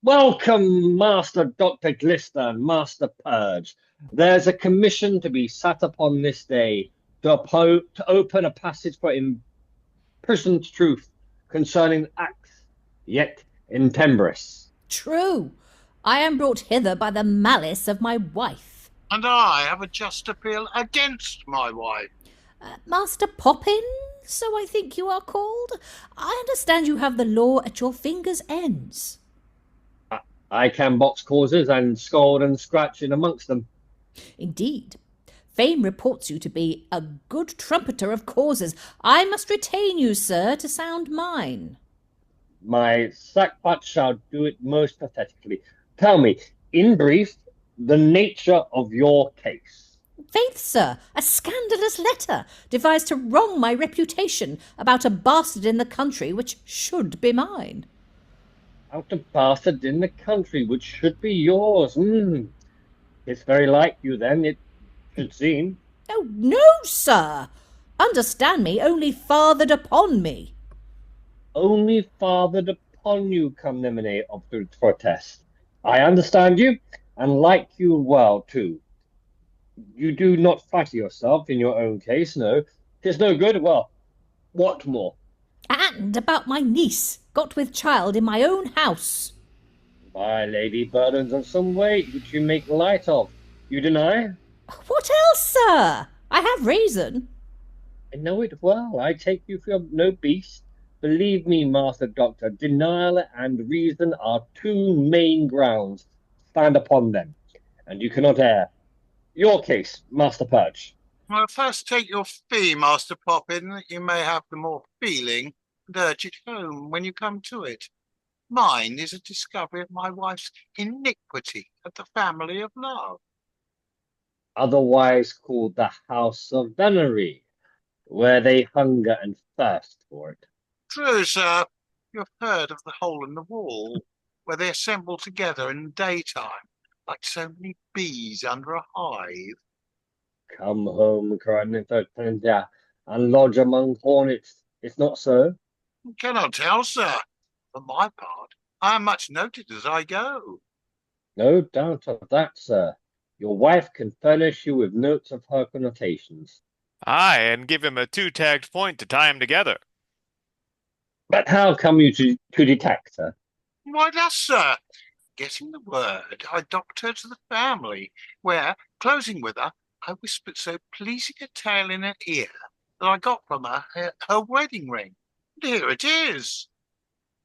Welcome, Master Dr. Glister and Master Purge. There's a commission to be sat upon this day to open a passage for imprisoned truth concerning acts yet intembris. True. I am brought hither by the malice of my wife. And I have a just appeal against my wife. Master Poppin, so I think you are called. I understand you have the law at your fingers' ends. I can box causes and scold and scratch in amongst them. Indeed. Fame reports you to be a good trumpeter of causes. I must retain you, sir, to sound mine. My sackbut shall do it most pathetically. Tell me, in brief, the nature of your case. Faith, sir, a scandalous letter devised to wrong my reputation about a bastard in the country which should be mine. Out a bastard in the country which should be yours. It's very like you, then, it should seem. Oh, no, sir. Understand me, only fathered upon me. Only fathered upon you, come Lemonade of the protest. I understand you, and like you well, too. You do not flatter yourself in your own case, no. 'Tis no good. Well, what more? And about my niece, got with child in my own house. My lady burdens of some weight, which you make light of. You deny? What else, sir? I have reason. I know it well. I take you for no beast. Believe me, Master Doctor, denial and reason are two main grounds. Stand upon them, and you cannot err. Your case, Master Purge. Well, first take your fee, Master Poppin, that you may have the more feeling, and urge it home when you come to it. Mine is a discovery of my wife's iniquity at the family of love. Otherwise called the House of Venery, where they hunger and thirst for it. True, sir. You've heard of the hole in the wall, where they assemble together in the daytime, like so many bees under a hive. Come home, cried Nymphophenia, and lodge among hornets. It's not so? Cannot tell, sir. For my part, I am much noted as I go. No doubt of that, sir. Your wife can furnish you with notes of her connotations. Aye, and give him a 2-tagged point to tie him together. But how come you to detect her? Why, thus, sir, getting the word, I docked her to the family, where, closing with her, I whispered so pleasing a tale in her ear that I got from her wedding ring. And here it is.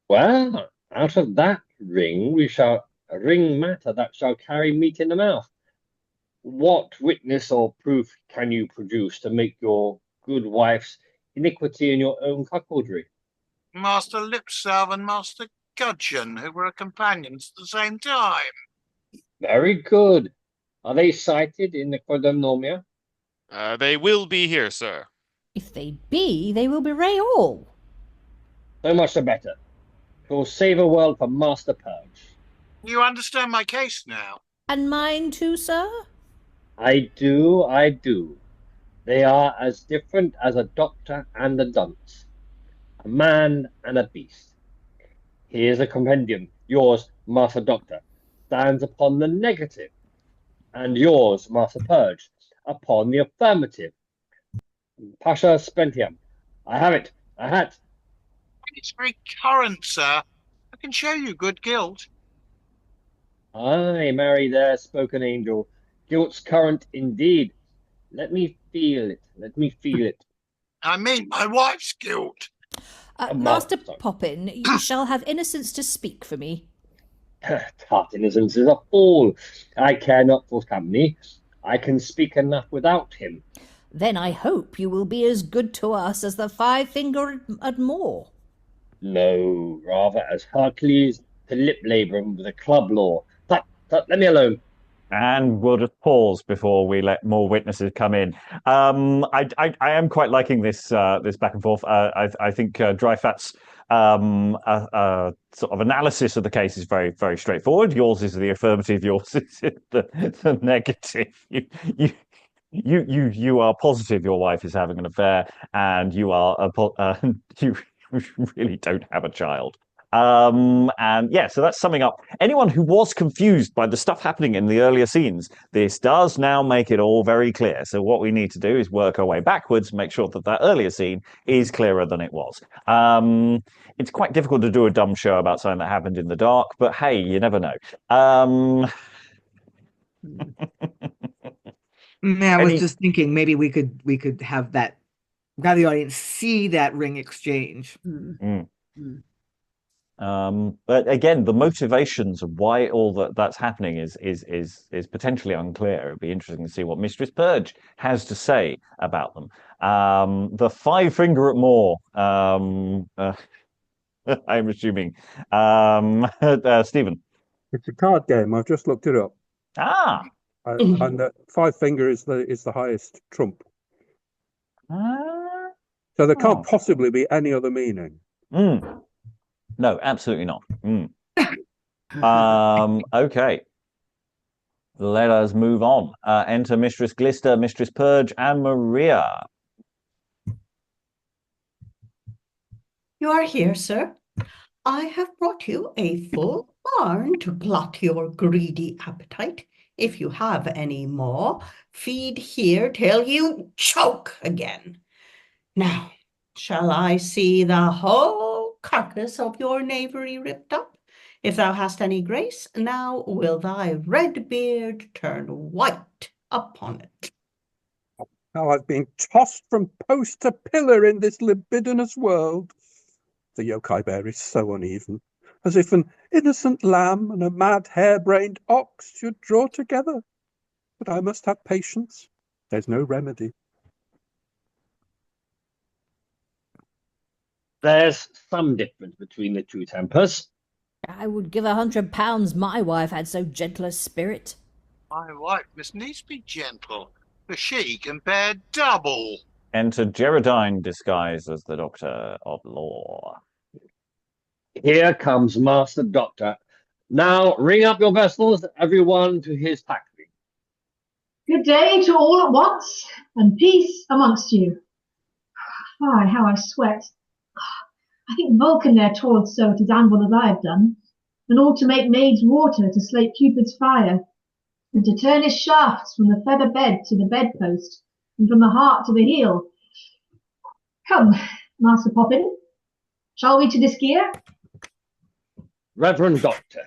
Well, out of that ring we shall wring matter that shall carry meat in the mouth. What witness or proof can you produce to make your good wife's iniquity in your own cuckoldry? Master Lipsalve and Master Gudgeon, who were companions at the same time. Very good. Are they cited in the Quadrinomia? They will be here, sir. If they be, they will bewray all. So much the better. 'Twill save a world for Master Purge. You understand my case now? And mine too, sir? I do. They are as different as a doctor and a dunce, a man and a beast. Here's a compendium. Yours, Master Doctor, stands upon the negative, and yours, Master Purge, upon the affirmative. Pasha Spentium. I have it. It's very current, sir. I can show you good guilt. Aye, marry there, spoken angel. Guilt's current indeed. Let me feel it. I mean my wife's guilt. Master Poppin, you shall have innocence to speak for me. Tart innocence is a fool. I care not for company. I can speak enough without him. Then I hope you will be as good to us as the 5-finger and more. No, rather as Hercules to lip labrum with a club law. Tut, let me alone. And we'll just pause before we let more witnesses come in. I am quite liking this back and forth. I think Dryfat's sort of analysis of the case is very, very straightforward. Yours is the affirmative. Yours is the negative. You are positive your wife is having an affair, and you are you really don't have a child. And yeah, so that's summing up anyone who was confused by the stuff happening in the earlier scenes. This does now make it all very clear. So what we need to do is work our way backwards, make sure that earlier scene is clearer than it was. It's quite difficult to do a dumb show about something that happened in the dark, but hey, you never know. I was just thinking maybe we could have the audience see that ring exchange. But again, the motivations of why all that's happening is potentially unclear. It'd be interesting to see what Mistress Purge has to say about them. The 5-finger at more. I'm assuming. Stephen. It's a card game. I've just looked it up. And 5-finger is the highest trump. So there can't possibly be any other meaning. No, absolutely not. Okay. Let us move on. Enter Mistress Glister, Mistress Purge, and Maria. You are here, sir. I have brought you a full barn to glut your greedy appetite. If you have any more, feed here till you choke again. Now, shall I see the whole carcass of your knavery ripped up? If thou hast any grace, now will thy red beard turn white upon it. How I've been tossed from post to pillar in this libidinous world. The yoke I bear is so uneven, as if an innocent lamb and a mad harebrained ox should draw together. But I must have patience. There's no remedy. There's some difference between the two tempers. I would give £100 my wife had so gentle a spirit. My wife must needs be gentle, for she can bear double. Enter Gerardine, disguised as the Doctor of Law. Here comes Master Doctor. Now ring up your vessels, everyone to his factory. Good day to all at once, and peace amongst you. Fie, how I sweat. I think Vulcan there toiled so to damble as I have done, and all to make maids water to slake Cupid's fire, and to turn his shafts from the feather bed to the bedpost, and from the heart to the heel. Come, Master Poppin, shall we to this gear? Reverend Doctor,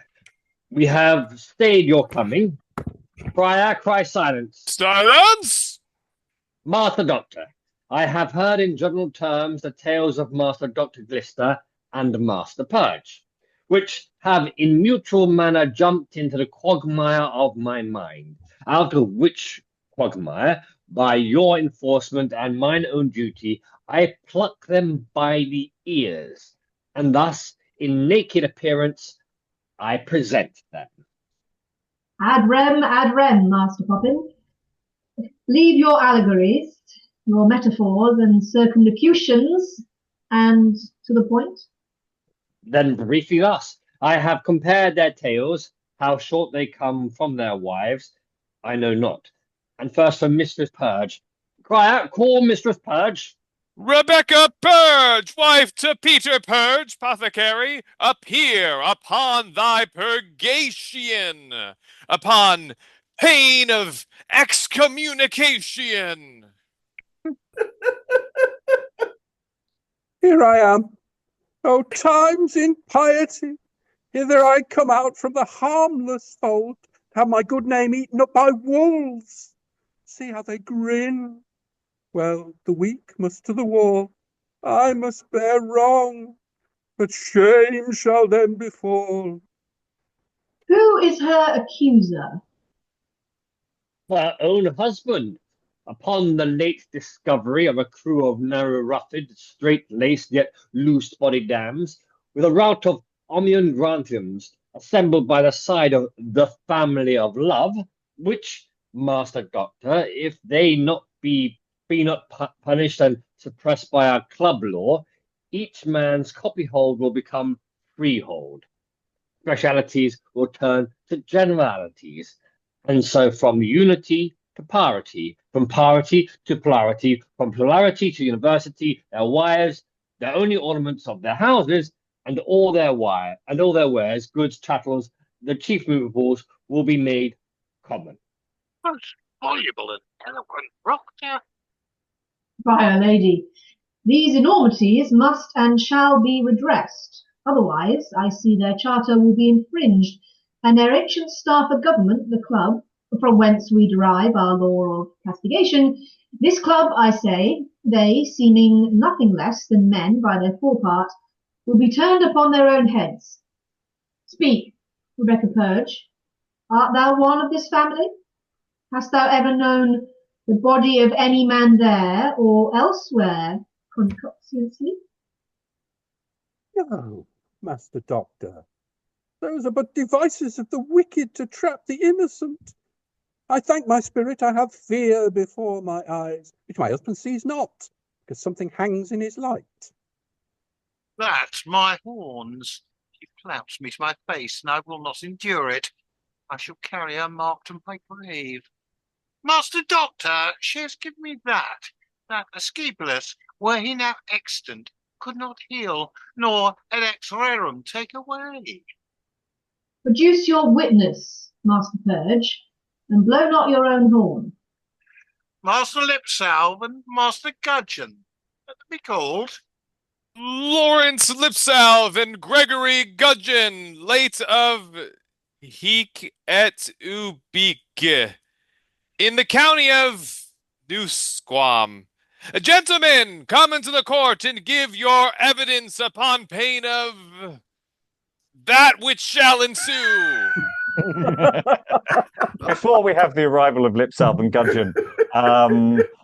we have stayed your coming. Friar, cry silence. Silence! Master Doctor, I have heard in general terms the tales of Master Dr. Glister and Master Purge, which have in mutual manner jumped into the quagmire of my mind, out of which quagmire, by your enforcement and mine own duty, I pluck them by the ears, and thus, in naked appearance, I present them. Ad rem, Master Poppin. Leave your allegories, your metaphors and circumlocutions, and to the point. Then briefly thus, I have compared their tales, how short they come from their wives, I know not. And first for Mistress Purge. Cry out, call Mistress Purge. Rebecca Purge, wife to Peter Purge, Apothecary, appear upon thy purgation, upon pain of excommunication. Here I am. Oh, times in piety. Hither I come out from the harmless fold to have my good name eaten up by wolves. See how they grin. Well, the weak must to the wall. I must bear wrong, but shame shall then befall. Who is her accuser? Her own husband, upon the late discovery of a crew of narrow-ruffed, straight-laced yet loose-bodied dams, with a rout of Omian Grantiums assembled by the side of the family of love, which, Master Doctor, if they be not punished and suppressed by our club law, each man's copyhold will become freehold. Specialities will turn to generalities, and so from unity to parity, from parity to polarity, from polarity to university, their wives, their only ornaments of their houses, and all their wares, goods, chattels, the chief movables will be made common. Most voluble and eloquent Proctor. By'r Lady, these enormities must and shall be redressed. Otherwise, I see their charter will be infringed, and their ancient staff of government, the club, from whence we derive our law of castigation, this club, I say, they, seeming nothing less than men by their forepart, will be turned upon their own heads. Speak, Rebecca Purge, art thou one of this family? Hast thou ever known the body of any man there or elsewhere concoctiously? No, Master Doctor. Those are but devices of the wicked to trap the innocent. I thank my spirit I have fear before my eyes, which my husband sees not, because something hangs in his light. That's my horns. She flouts me to my face, and I will not endure it. I shall carry her marked on my grave. Master Doctor, she has given me that Asclepius, were he now extant, could not heal, nor ad ex rerum take away. Produce your witness, Master Purge, and blow not your own horn. Master Lipsalve and Master Gudgeon, let them be called. Lawrence Lipsalve and Gregory Gudgeon, late of Hic et Ubique, in the county of New Squam. Gentlemen, come into the court and give your evidence upon pain of that which shall ensue. Before we have the arrival of Lipsalve and Gudgeon,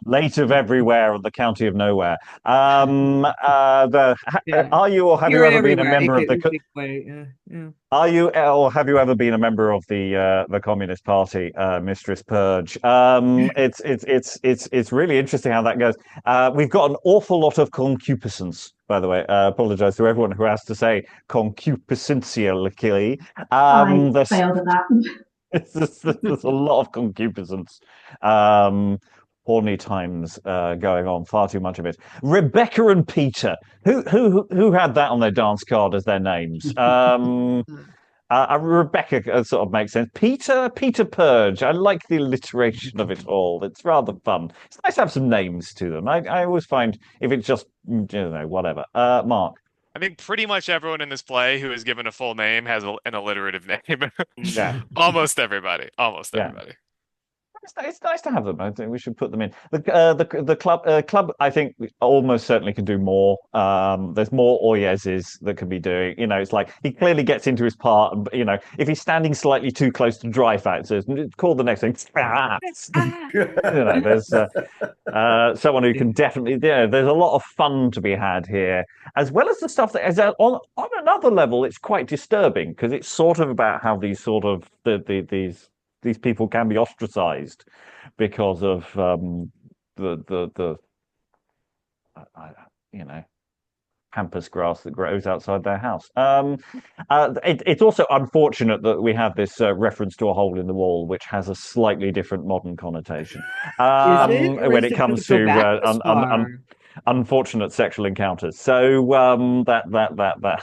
late of everywhere of the county of nowhere, are you or have you ever been a member of the? Are you or have you ever been a member of the Communist Party, Mistress Purge? It's really interesting how that goes. We've got an awful lot of concupiscence, by the way. I apologize to everyone who has to say concupiscentially. I failed at that. There's a lot of concupiscence. Horny times going on, far too much of it. Rebecca and Peter, who had that on their dance card as their names? Rebecca sort of makes sense. Peter Purge. I like the alliteration of it all. It's rather fun. It's nice to have some names to them. I always find if it's just whatever. Mark. I think pretty much everyone in this play who is given a full name has an alliterative name. Yeah. Almost everybody. Almost Yeah. everybody. It's nice to have them. I think we should put them in. The club. I think almost certainly can do more. There's more Oyeses that can be doing. It's like he clearly gets into his part. And, if he's standing slightly too close to Dryfat, says, "Call the next thing." There's someone who can definitely. There's a lot of fun to be had here, as well as the stuff that is on another level. It's quite disturbing because it's sort of about how these sort of these people can be ostracized because of the pampas grass that grows outside their house. It's also unfortunate that we have this reference to a hole in the wall, which has a slightly different modern connotation when it comes to unfortunate sexual encounters. So that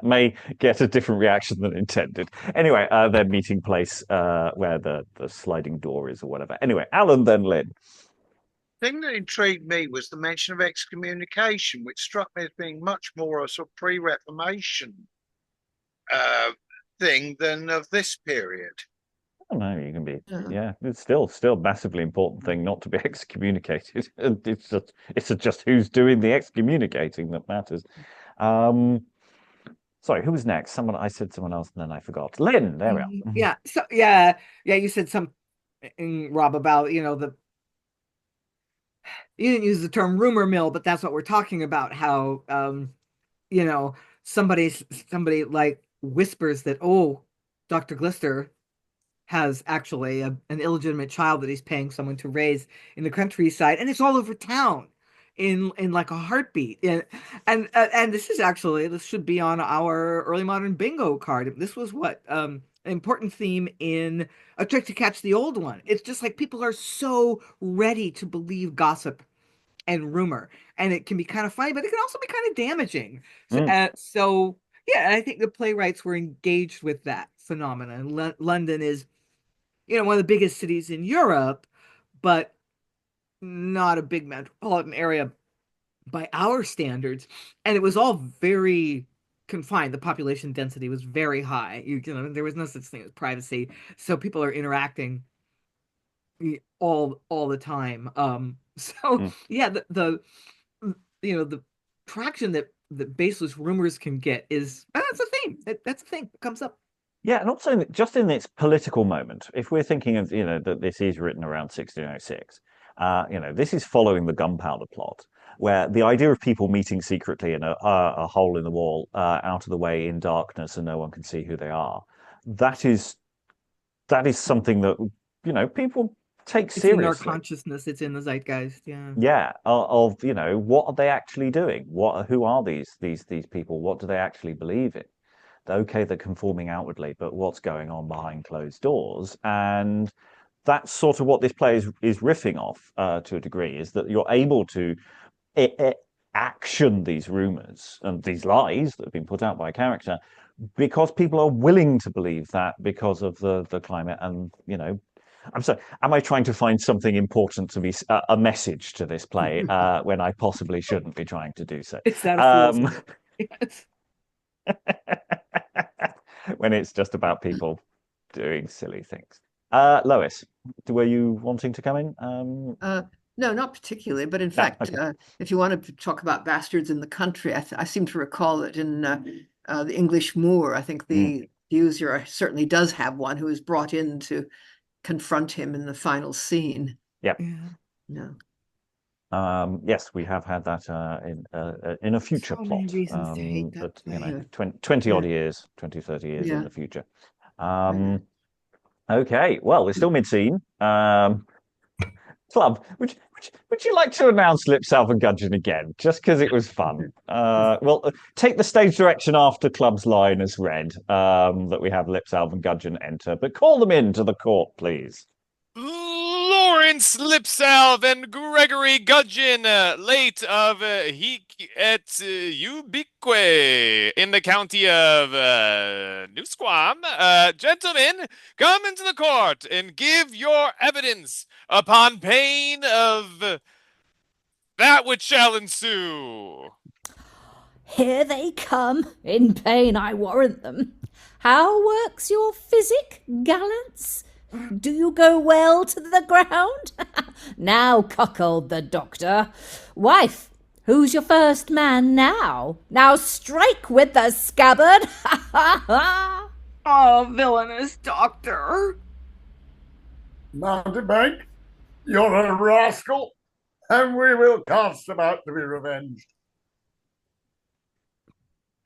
may get a different reaction than intended. Anyway, their meeting place where the sliding door is or whatever. Anyway, Alan, then Lynn. The thing that intrigued me was the mention of excommunication, which struck me as being much more a sort of pre-Reformation thing than of this period. I don't know, you can be, it's still a massively important thing not to be excommunicated. It's just who's doing the excommunicating that matters. Sorry, who was next? I said someone else and then I forgot. Lynn, there we are. Yeah. So you said Rob, about you didn't use the term rumor mill, but that's what we're talking about. How somebody like whispers that Dr. Glister has actually an illegitimate child that he's paying someone to raise in the countryside, and it's all over town in like a heartbeat. And this should be on our early modern bingo card. This was an important theme in A Trick to Catch the Old One. It's just like people are so ready to believe gossip and rumor, and it can be kind of funny, but it can also be kind of damaging. So I think the playwrights were engaged with that phenomenon. London is one of the biggest cities in Europe, but not a big metropolitan area by our standards, and it was all very confined. The population density was very high. There was no such thing as privacy, so people are interacting all the time. The traction that the baseless rumors can get is that's a theme. That's a thing that comes up. Yeah, and also just in its political moment, if we're thinking of that this is written around 1606. This is following the gunpowder plot, where the idea of people meeting secretly in a hole in the wall, out of the way in darkness, and no one can see who they are. That is something that people take seriously. It's in our consciousness. It's in the zeitgeist. Yeah. Yeah. What are they actually doing? Who are these people? What do they actually believe in? Okay, they're conforming outwardly, but what's going on behind closed doors? And that's sort of what this play is riffing off to a degree, is that you're able to action these rumors and these lies that have been put out by a character because people are willing to believe that because of the climate. And, I'm sorry, am I trying to find something important to be a message to this play when I possibly shouldn't be trying to do so? It's that yes. When it's just about people doing silly things. Lois, were you wanting to come in? No, not particularly, but in fact, if you wanted to talk about bastards in the country, I seem to recall that in the English Moor, I think the user certainly does have one who is brought in to confront him in the final scene. Yep. Yeah. Yes, we have had that in a future plot. Many reasons to hate that play. 20 odd years, 20, 30 years in the future. Okay, well, we're still mid-scene. Club, would you like to announce Lipsalve and Gudgeon again, just because it was fun? Well, take the stage direction after Club's line as read, that we have Lipsalve and Gudgeon enter, but call them into the court, please. Lawrence Lipsalve and Gregory Gudgeon, late of hic et ubique, in the county of New Squam. Gentlemen, come into the court and give your evidence upon pain of that which shall ensue. Here they come. In pain, I warrant them. How works your physic, gallants? Do you go well to the ground? Now, cuckold the doctor. Wife, who's your first man now? Now strike with the scabbard. Oh, villainous doctor. Mountebank, you're a rascal, and we will cast about to be revenged.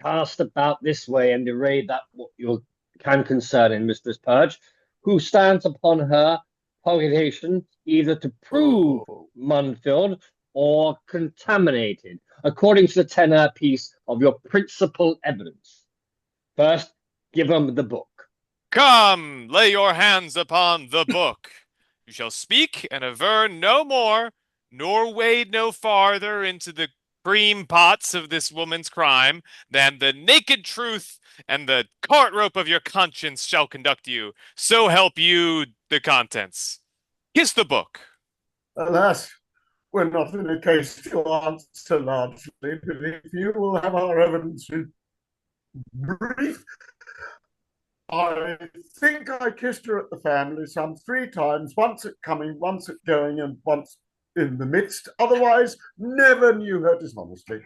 Cast about this way and array that what you can concern in Mistress Purge, who stands upon her purgation either to prove Munfield or contaminated, according to the tenor piece of your principal evidence. First, give him the book. Come, lay your hands upon the book. You shall speak and aver no more, nor wade no farther into the cream pots of this woman's crime than the naked truth and the cart rope of your conscience shall conduct you. So help you the contents. Kiss the book. Alas, we're not in a case to answer largely, but if you will have our evidence in brief, I think I kissed her at the family some 3 times, once at coming, once at going, and once in the midst. Otherwise, never knew her dishonesty.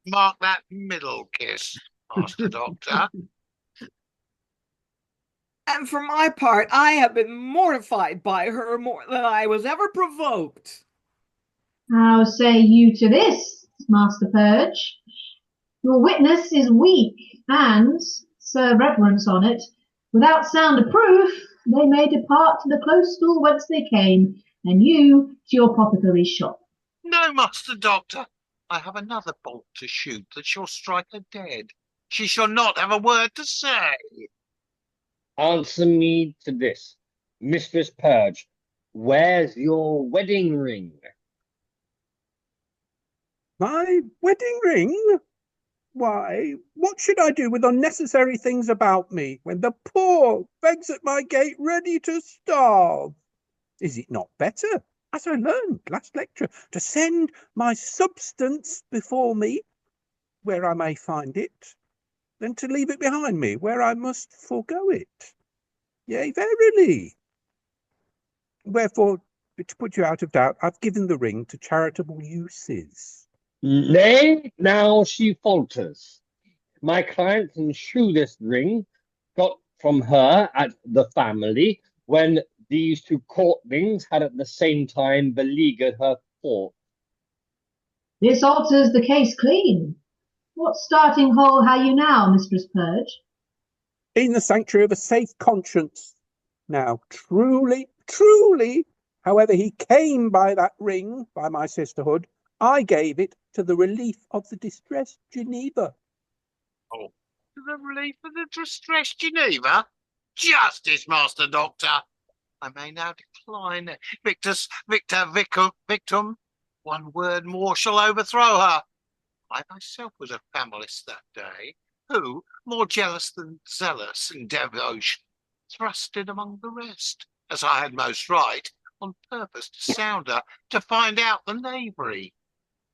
Mark that middle kiss, Master Doctor. And for my part, I have been mortified by her more than I was ever provoked. How say you to this, Master Purge? Your witness is weak, and, Sir Reverence on it, without sound of proof, they may depart to the close stool whence they came, and you to your apothecary's shop. No, Master Doctor. I have another bolt to shoot that shall strike her dead. She shall not have a word to say. Answer me to this, Mistress Purge. Where's your wedding ring? My wedding ring? Why, what should I do with unnecessary things about me when the poor begs at my gate ready to starve? Is it not better, as I learned last lecture, to send my substance before me, where I may find it, than to leave it behind me, where I must forego it? Yea, verily. Wherefore, to put you out of doubt, I've given the ring to charitable uses. Nay, now she falters. My client can shew this ring, got from her at the family, when these 2 courtlings had at the same time beleaguered her fort. This alters the case clean. What starting hole have you now, Mistress Purge? In the sanctuary of a safe conscience. Now, truly, however he came by that ring, by my sisterhood, I gave it to the relief of the distressed Geneva. Oh, to the relief of the distressed Geneva? Justice, Master Doctor. I may now decline victum. One word more shall overthrow her. I myself was a familist that day, who, more jealous than zealous in devotion, thrust in among the rest, as I had most right, on purpose to sound her, to find out the knavery.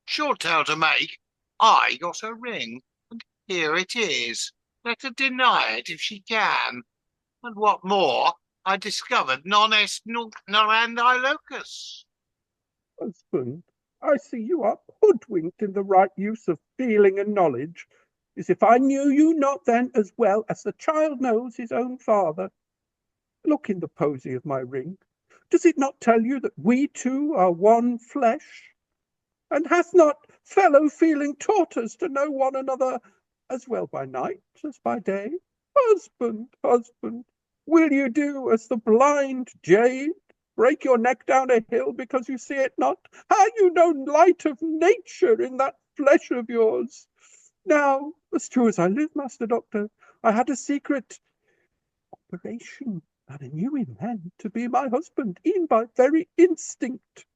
Short tale to make, I got her ring, and here it is. Let her deny it if she can. And what more, I discovered non est norandi locus. Husband, I see you are hoodwinked in the right use of feeling and knowledge, as if I knew you not then as well as the child knows his own father. Look in the posy of my ring. Does it not tell you that we 2 are one flesh? And hath not fellow feeling taught us to know one another as well by night as by day? Husband, will you do as the blind jade, break your neck down a hill because you see it not? Have you no light of nature in that flesh of yours? Now, as true as I live, Master Doctor, I had a secret operation, and I knew him then to be my husband, e'en by very instinct.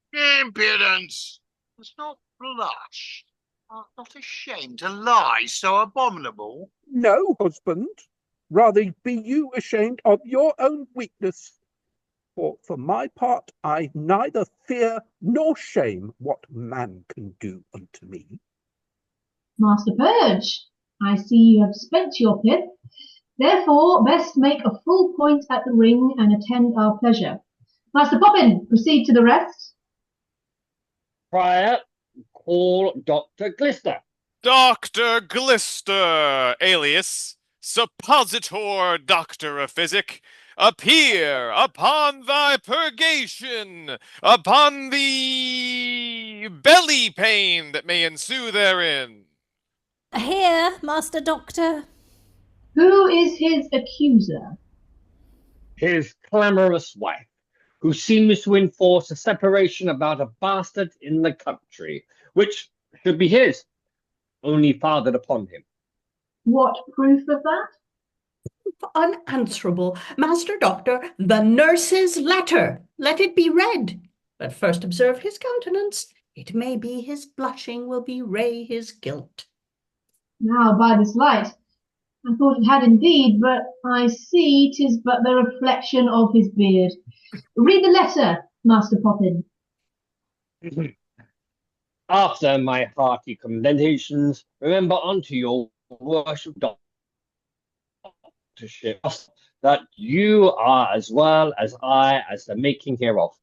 Impudence! Must not blush. art not ashamed to lie so abominable? No, husband. Rather be you ashamed of your own weakness. For my part, I neither fear nor shame what man can do unto me. Master Purge, I see you have spent your pith. Therefore, best make a full point at the ring and attend our pleasure. Master Poppin, proceed to the rest. Prior, call Dr. Glister. Dr. Glister, alias Suppositor Doctor of Physic, appear upon thy purgation, upon the belly pain that may ensue therein. Here, Master Doctor. Who is his accuser? His clamorous wife, who seems to enforce a separation about a bastard in the country, which should be his, only fathered upon him. What proof of that? Unanswerable. Master Doctor, the nurse's letter. Let it be read. But first observe his countenance. It may be his blushing will bewray his guilt. Now, by this light, I thought it had indeed, but I see 'tis but the reflection of his beard. Read the letter, Master Poppin. After my hearty commendations, remember unto your worship doctorship that you are as well as I as the making hereof.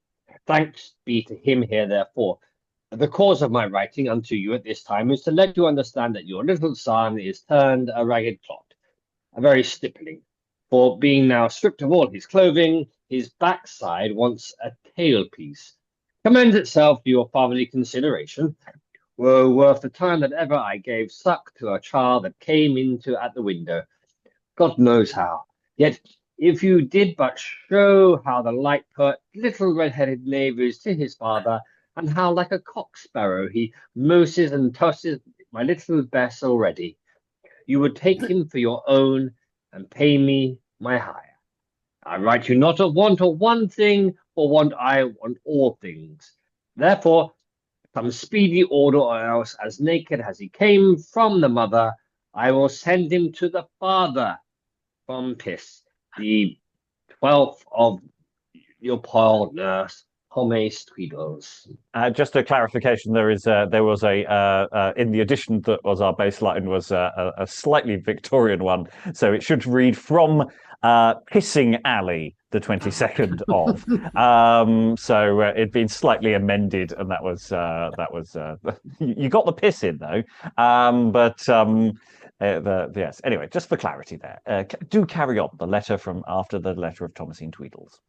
Thanks be to him here, therefore. The cause of my writing unto you at this time is to let you understand that your little son is turned a ragged clot, a very stippling, for being now stripped of all his clothing, his backside wants a tailpiece. Commends itself to your fatherly consideration. Were worth the time that ever I gave suck to a child that came into at the window. God knows how. Yet if you did but show how the light pert little red-headed knave is to his father, and how like a cock sparrow he moses and tosses my little Bess already, you would take him for your own and pay me my hire. I write you not of want of one thing, for want I want all things. Therefore, some speedy order, or else as naked as he came from the mother, I will send him to the father from Piss, the 12th of your poor nurse, Homes Tweedles. Just a clarification: there was a in the edition that was our baseline was a slightly Victorian one, so it should read from Pissing Alley, the 22nd of. So it'd been slightly amended, and that was you got the piss in though. Yes. Anyway, just for clarity there, do carry on. The letter from after the letter of Thomasine Tweedles.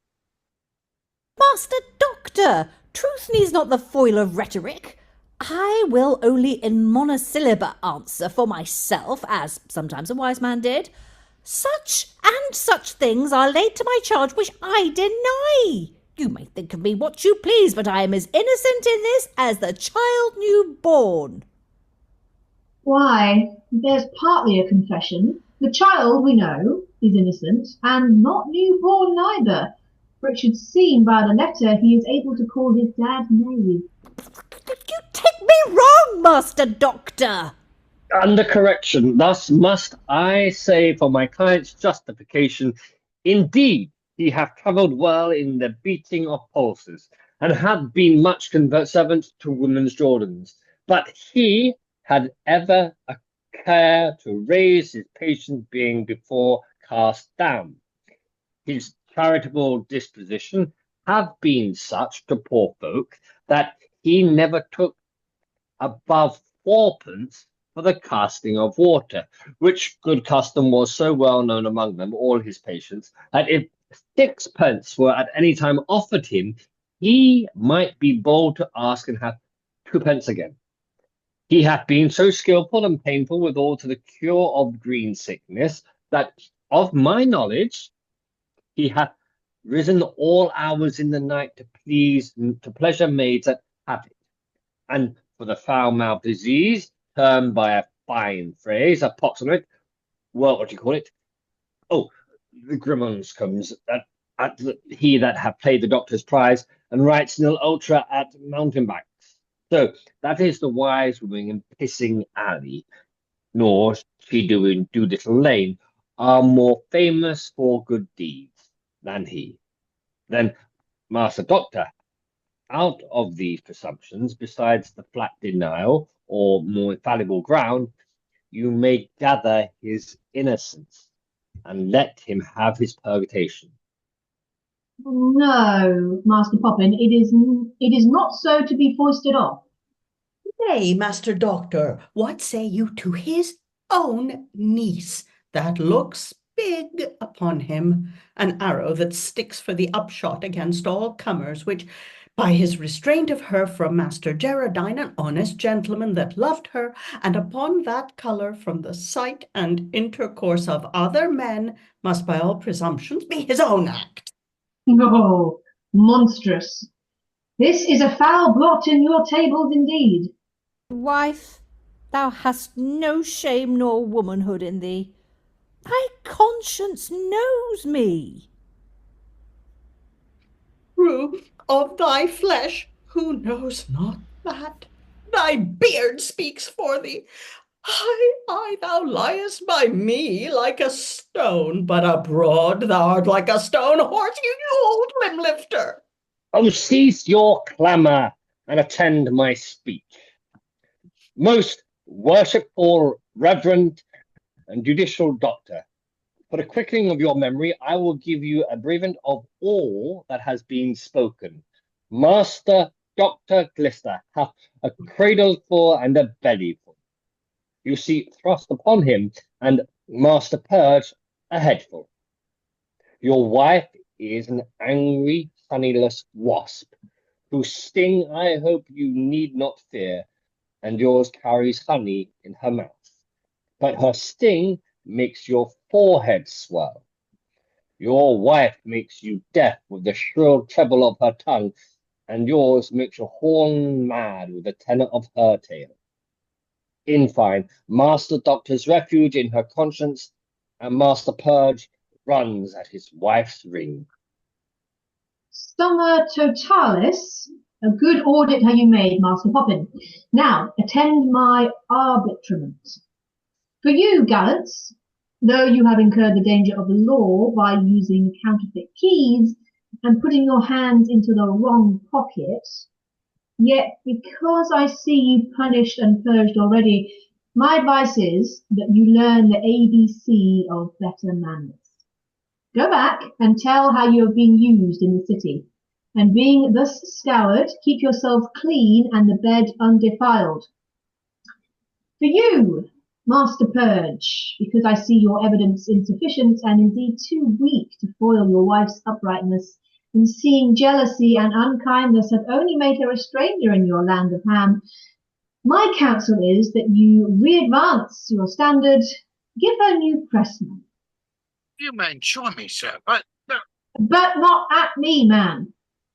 Master Doctor, truth needs not the foil of rhetoric. I will only in monosyllable answer for myself, as sometimes a wise man did. Such and such things are laid to my charge which I deny. You may think of me what you please, but I am as innocent in this as the child new born. Why, there's partly a confession. The child, we know, is innocent, and not newborn neither. For it should seem by the letter he is able to call his dad knave. You take me wrong, Master Doctor. Under correction, thus must I say for my client's justification, indeed, he hath travelled well in the beating of pulses, and had been much servant to women's Jordans, but he had ever a care to raise his patient being before cast down. His charitable disposition have been such to poor folk that he never took above 4d for the casting of water, which good custom was so well known among them, all his patients, that if 6d were at any time offered him, he might be bold to ask and have 2d again. He hath been so skillful and painful withal to the cure of green sickness, that of my knowledge he hath risen all hours in the night to pleasure maids that have it. And for the foul-mouthed disease, termed by a fine phrase, a pox on it, well, what do you call it? Oh, the Grimmons comes he that have played the doctor's prize and writes nil ultra at mountebanks. So that is the wise woman in Pissing Alley, nor she doing Doolittle Lane, are more famous for good deeds than he. Then, Master Doctor, out of these presumptions, besides the flat denial, or more infallible ground, you may gather his innocence, and let him have his purgation. No, Master Poppin, it is not so to be foisted off. Nay, Master Doctor, what say you to his own niece that looks big upon him, an arrow that sticks for the upshot against all comers, which by his restraint of her from Master Gerardine, an honest gentleman that loved her, and upon that colour from the sight and intercourse of other men, must by all presumptions be his own act. Oh, monstrous. This is a foul blot in your tables indeed. Wife, thou hast no shame nor womanhood in thee. Thy conscience knows me. True, of thy flesh, who knows not that? Thy beard speaks for thee. Aye, thou liest by me like a stone, but abroad thou art like a stone horse, you old limb lifter. Oh, cease your clamour, and attend my speech. Most worshipful, reverend, and judicial doctor, for the quickening of your memory, I will give you a brevant of all that has been spoken. Master Dr. Glister hath a cradleful and a bellyful. You see thrust upon him, and Master Purge a headful. Your wife is an angry, sunnyless wasp, whose sting I hope you need not fear, and yours carries honey in her mouth. But her sting makes your forehead swell. Your wife makes you deaf with the shrill treble of her tongue, and yours makes your horn mad with the tenor of her tail. In fine, Master Doctor's refuge in her conscience, and Master Purge runs at his wife's ring. Summa totalis, a good audit have you made, Master Poppin. Now, attend my arbitrament. For you, gallants, though you have incurred the danger of the law by using counterfeit keys and putting your hands into the wrong pocket, yet because I see you punished and purged already, my advice is that you learn the ABC of better manners. Go back and tell how you have been used in the city, and being thus scoured, keep yourself clean and the bed undefiled. For you, Master Purge, because I see your evidence insufficient and indeed too weak to foil your wife's uprightness, in seeing jealousy and unkindness have only made her a stranger in your land of Ham, my counsel is that you re-advance your standard, give her new pressmen. You may enjoy me, sir, but not at me, man.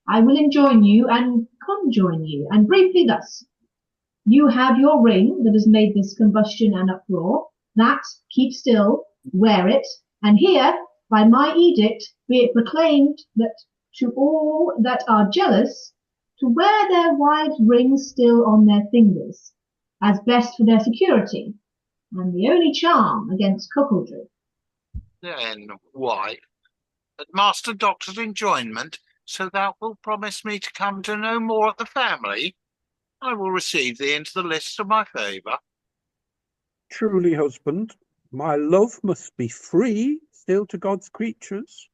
I will enjoin you and conjoin you, and briefly thus. You have your ring that has made this combustion and uproar. That, keep still, wear it, and here, by my edict, be it proclaimed that to all that are jealous, to wear their wives' rings still on their fingers, as best for their security, and the only charm against cuckoldry. then why? At Master Doctor's enjoinment, so thou wilt promise me to come to no more at the family, I will receive thee into the lists of my favour. Truly, husband, my love must be free still to God's creatures.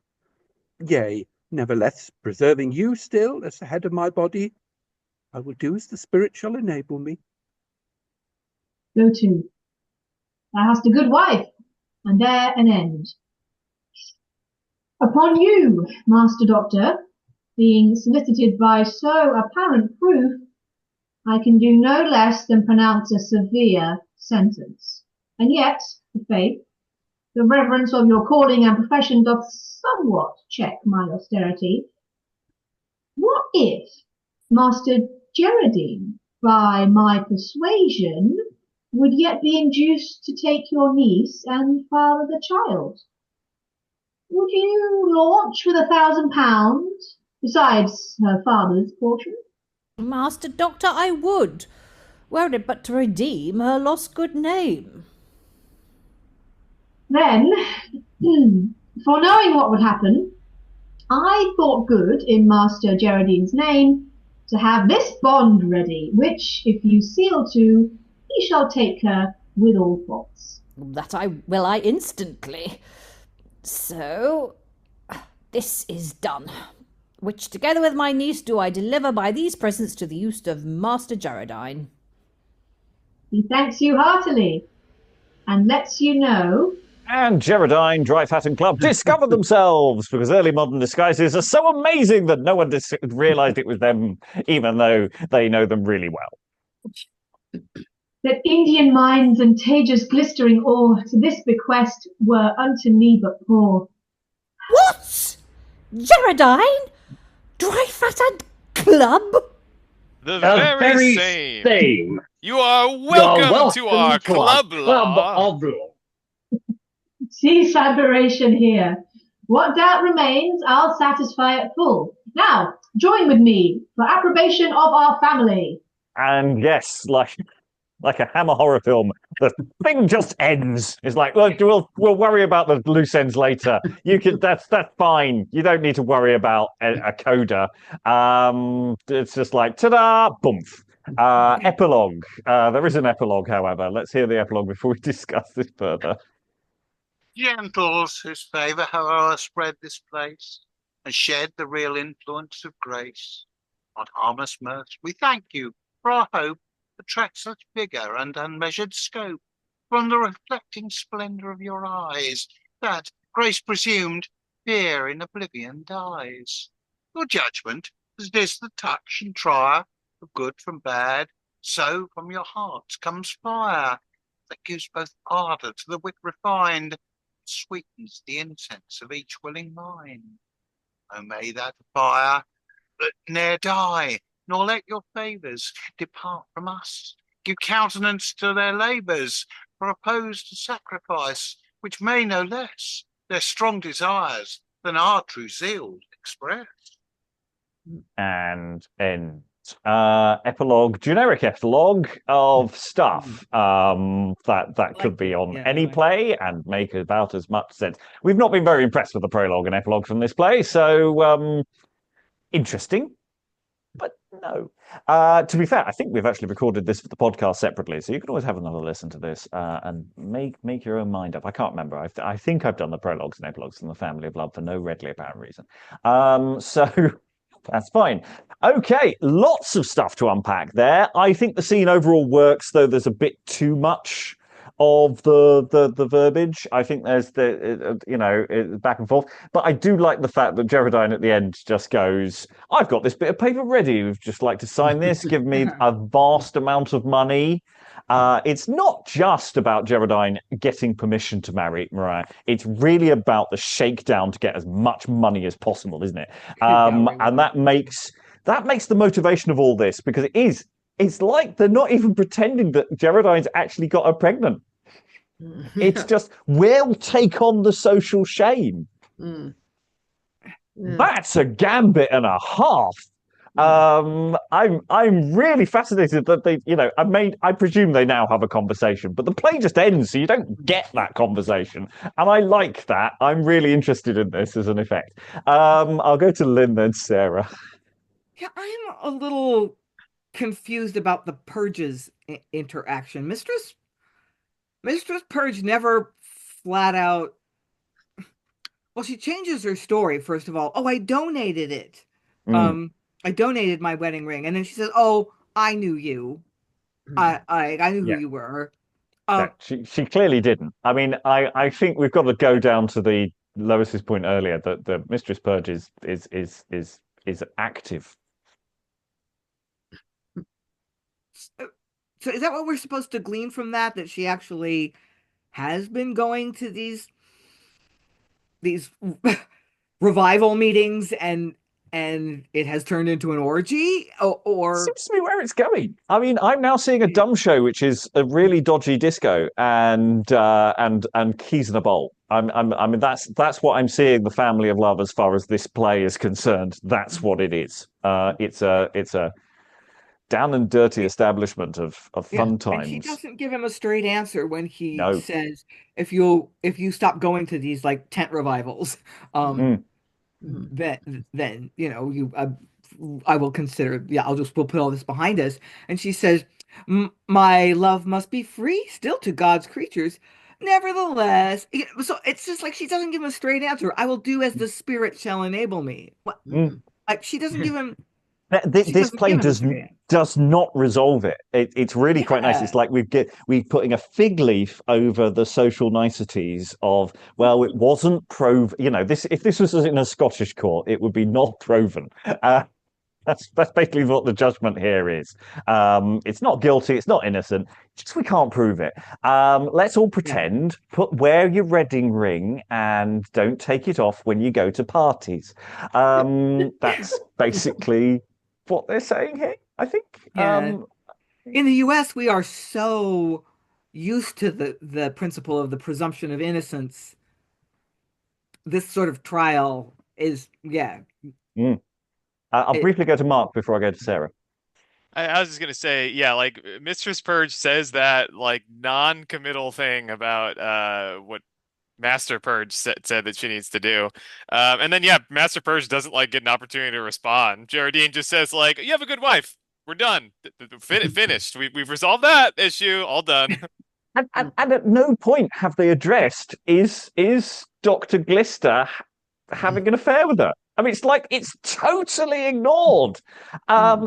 Yea, nevertheless, preserving you still as the head of my body, I will do as the spirit shall enable me. Go to. Thou hast a good wife, and there an end. Upon you, Master Doctor, being solicited by so apparent proof, I can do no less than pronounce a severe sentence. And yet, for faith, the reverence of your calling and profession doth somewhat check my austerity. What if Master Gerardine, by my persuasion, would yet be induced to take your niece and father the child? Would you launch with £1,000, besides her father's portion? Master Doctor, I would, were it but to redeem her lost good name. Then, foreknowing what would happen, I thought good, in Master Gerardine's name, to have this bond ready, which, if you seal to, he shall take her with all faults. That I instantly. So, this is done, which together with my niece do I deliver by these presents to the use of Master Gerardine. He thanks you heartily, and lets you know. And Gerardine, Dryfat and Club discover themselves, because early modern disguises are so amazing that no one realised it was them, even though they know them really well. That Indian mines and Tage's glistering ore to this bequest were unto me but poor. What? Gerardine? Dryfat and Club? The very same. You are welcome to our club of law. Cease admiration here. What doubt remains, I'll satisfy it full. Now, join with me for approbation of our family. And yes, like a Hammer horror film, the thing just ends. It's like, look, we'll worry about the loose ends later. That's fine. You don't need to worry about a coda. It's just like, ta-da, boomf. Epilogue. There is an epilogue, however. Let's hear the epilogue before we discuss this further. Gentles, whose favour have o'erspread this place, and shed the real influence of grace. On harmless mirth, we thank you for our hope attracts such vigour and unmeasured scope from the reflecting splendour of your eyes, that, grace presumed, fear in oblivion dies. Your judgment, as is the touch and trier of good from bad, so from your hearts comes fire, that gives both ardour to the wit refined, sweetens the incense of each willing mind. Oh, may that fire that ne'er die, nor let your favours depart from us. Give countenance to their labours, for opposed to sacrifice, which may no less their strong desires than our true zeal express. And end. Epilogue, generic epilogue of stuff that could be on any play and make about as much sense. We've not been very impressed with the prologue and epilogue from this play, so interesting, but no. To be fair, I think we've actually recorded this for the podcast separately, so you can always have another listen to this and make your own mind up. I can't remember. I think I've done the prologues and epilogues in the Family of Love for no readily apparent reason. So that's fine. Okay, lots of stuff to unpack there. I think the scene overall works, though there's a bit too much of the verbiage. I think there's back and forth. But I do like the fact that Gerardine at the end just goes, I've got this bit of paper ready. Would just like to sign this, give me a vast amount of money. It's not just about Gerardine getting permission to marry Mariah. It's really about the shakedown to get as much money as possible, isn't it? And that makes the motivation of all this, because it's like they're not even pretending that Gerardine's actually got her pregnant. It's just, we'll take on the social shame. That's a gambit and a half. I'm really fascinated that they, I presume they now have a conversation, but the play just ends, so you don't get that conversation. And I like that. I'm really interested in this as an effect. I'll go to Lynn then, Sarah. Yeah, I'm a little confused about the Purge's interaction. Mistress Purge never flat out. Well, she changes her story, first of all. Oh, I donated it. I donated my wedding ring, and then she says, "Oh, I knew you. I knew who you were." She clearly didn't. I mean, I think we've got to go down to the Lois's point earlier that the Mistress Purge is active. So is that what we're supposed to glean from that? That she actually has been going to these revival meetings and it has turned into an orgy, or seems to be where it's going. I mean, I'm now seeing a dumb show, which is a really dodgy disco and keys in a bowl. I mean, that's what I'm seeing. The Family of Love, as far as this play is concerned, that's what it is. It's a down and dirty establishment of fun And times. she doesn't give him a straight answer when he No. says, if you stop going to these like tent revivals, then you I will consider, we'll put all this behind us. And she says, my love must be free still to God's creatures. Nevertheless, so it's just like she doesn't give him a straight answer. I will do as the spirit shall enable me. What? Like she doesn't give him. This play does not resolve it. It's really quite nice. It's like we're putting a fig leaf over the social niceties of, well, it wasn't proven. If this was in a Scottish court, it would be not proven. That's basically what the judgment here is. It's not guilty. It's not innocent. Just we can't prove it. Let's all pretend. Wear your wedding ring and don't take it off when you go to parties. That's basically what they're saying here, I think. In the US, we are so used to the principle of the presumption of innocence. This sort of trial is, I'll briefly go to Mark before I go to Sarah. I was just gonna say, like Mistress Purge says that like non-committal thing about what Master Purge said that she needs to do, and then Master Purge doesn't like get an opportunity to respond. Gerardine just says like, "You have a good wife. We're done. Finished. We've resolved that issue. All done." And at no point have they addressed is Dr. Glister having an affair with her. I mean, it's totally ignored,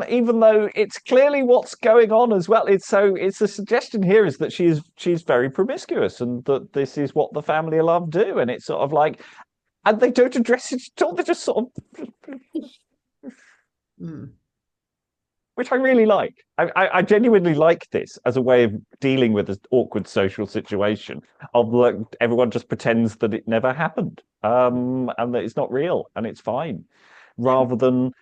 even though it's clearly what's going on as well. It's the suggestion here is that she's very promiscuous and that this is what the family of love do, and it's sort of like, and they don't address it at all. They just sort of, which I really like. I genuinely like this as a way of dealing with an awkward social situation. Of like everyone just pretends that it never happened, and that it's not real and it's fine, rather than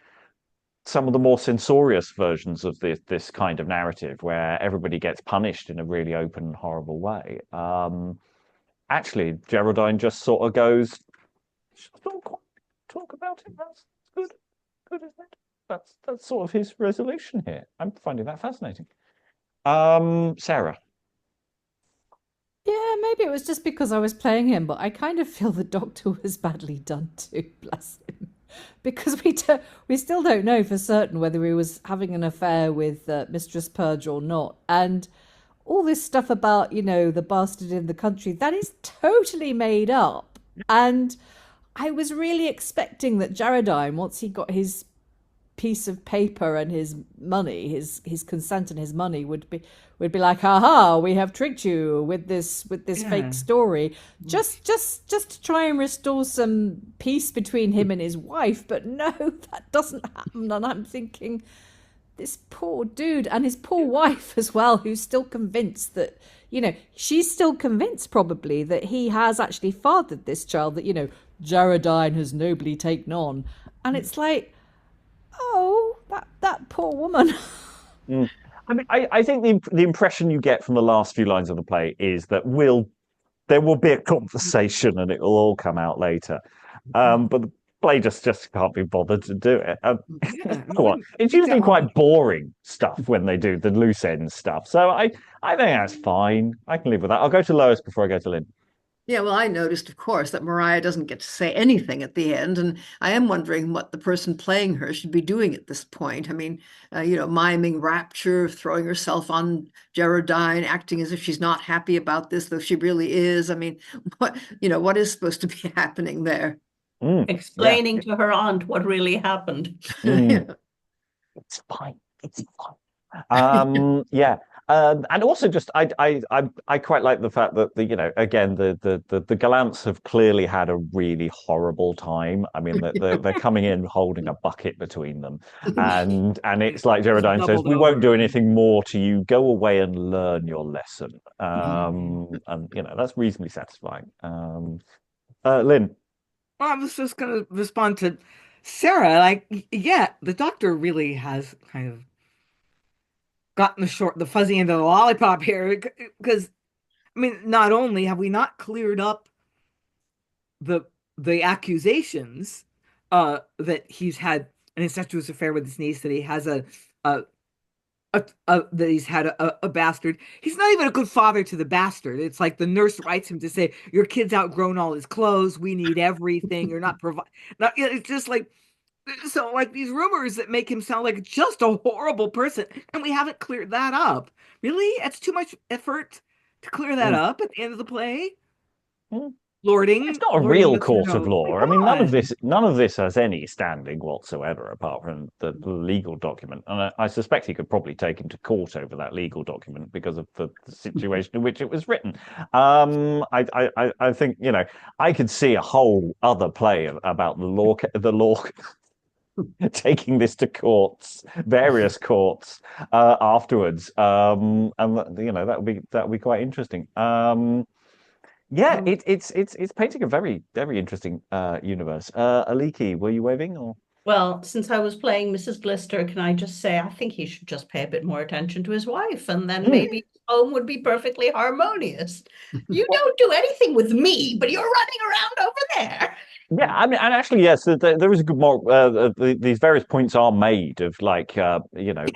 some of the more censorious versions of this kind of narrative where everybody gets punished in a really open and horrible way. Actually, Gerardine just sort of goes, talk about it. That's good, isn't it? That's sort of his resolution here. I'm finding that fascinating. Sarah. Yeah, maybe it was just because I was playing him, but I kind of feel the Doctor was badly done too, bless him. Because we still don't know for certain whether he was having an affair with Mistress Purge or not. And all this stuff about, the bastard in the country, that is totally made up. And I was really expecting that Gerardine, once he got his piece of paper and his money, his consent and his money, would be like, haha, we have tricked you with this fake story, just to try and restore some peace between him and his wife. But no, that doesn't happen. And I'm thinking, this poor dude and his poor wife as well, who's still convinced that, she's still convinced probably that he has actually fathered this child that, Gerardine has nobly taken on. And it's like, oh, that poor woman. I mean, I think the impression you get from the last few lines of the play is that there will be a conversation and it will all come out later. But the play just can't be bothered to do it. It's usually quite boring stuff when they do the loose end stuff. So I think that's fine. I can live with that. I'll go to Lois before I go to Lynn. Yeah, well, I noticed, of course, that Mariah doesn't get to say anything at the end, and I am wondering what the person playing her should be doing at this point. I mean, miming rapture, throwing herself on Gerardine, acting as if she's not happy about this, though she really is. I mean, what is supposed to be happening there? Explaining to her aunt what really happened. It's fine. It's fine. And also, just I quite like the fact that the Gallants have clearly had a really horrible time. I mean, they're coming in holding a bucket between them, and it's like Gerardine says, "We won't do anything more to you. Go away and learn your lesson." And that's reasonably satisfying. Lynn. Well, I was just going to respond to Sarah. Like, the Doctor really has kind of gotten the fuzzy end of the lollipop here, because I mean, not only have we not cleared up the accusations that he's had an incestuous affair with his niece, that he has a that he's had a bastard. He's not even a good father to the bastard. It's like the nurse writes him to say, "Your kid's outgrown all his clothes. We need everything. You're not provide." Not. It's just like so. Like these rumors that make him sound like just a horrible person, and we haven't cleared that up. Really, it's too much effort to clear that up at the end of the play. Lording. It's not a lording real the court of throne. law. My I mean, none of God. this has any standing whatsoever, apart from the legal document. And I suspect he could probably take him to court over that legal document because of the situation in which it was written. I think I could see a whole other play about the law taking this to courts, various courts afterwards, and that would be quite interesting. Yeah, it's painting a very, very interesting universe. Aliki, were you waving or? Well, since I was playing Mrs. Glister, can I just say I think he should just pay a bit more attention to his wife, and then maybe his home would be perfectly harmonious. You don't do anything with me, but you're running around over there. Yeah, I mean, and actually, yes, there is a good more. These various points are made of like,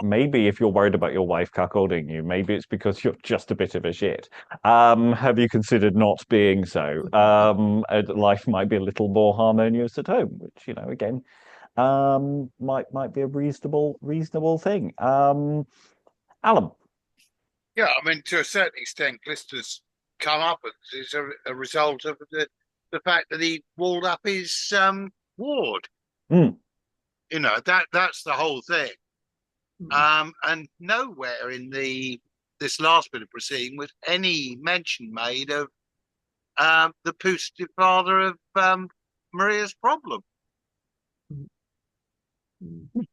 maybe if you're worried about your wife cuckolding you, maybe it's because you're just a bit of a shit. Have you considered not being so? Life might be a little more harmonious at home, which again, might be a reasonable thing. Alan. Yeah, I mean, to a certain extent, Glister's come up as a result of the fact that he walled up his ward. That's the whole thing. And nowhere in this last bit of proceeding was any mention made of the putative father of Maria's problem.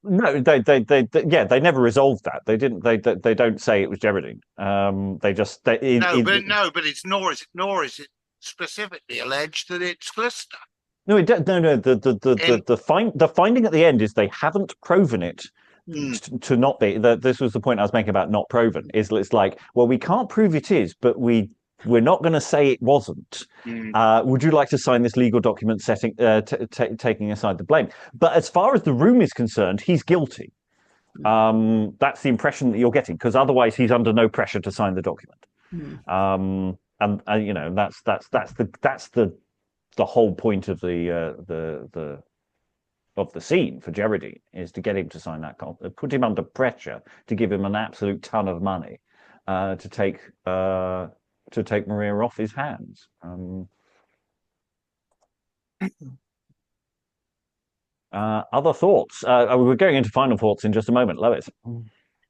No, they never resolved that. They didn't. They don't say it was Gerardine. But it's nor is it specifically alleged that it's Glister. No, it no. The finding at the end is they haven't proven it to not be. This was the point I was making about not proven. It's like, well, we can't prove it is, but we're not going to say it wasn't. Would you like to sign this legal document taking aside the blame? But as far as the room is concerned, he's guilty. That's the impression that you're getting, because otherwise he's under no pressure to sign the document. That's the whole point of the scene for Gerardine, is to get him to sign that contract, put him under pressure to give him an absolute ton of money to take Maria off his hands. Other thoughts? We're going into final thoughts in just a moment. Lois.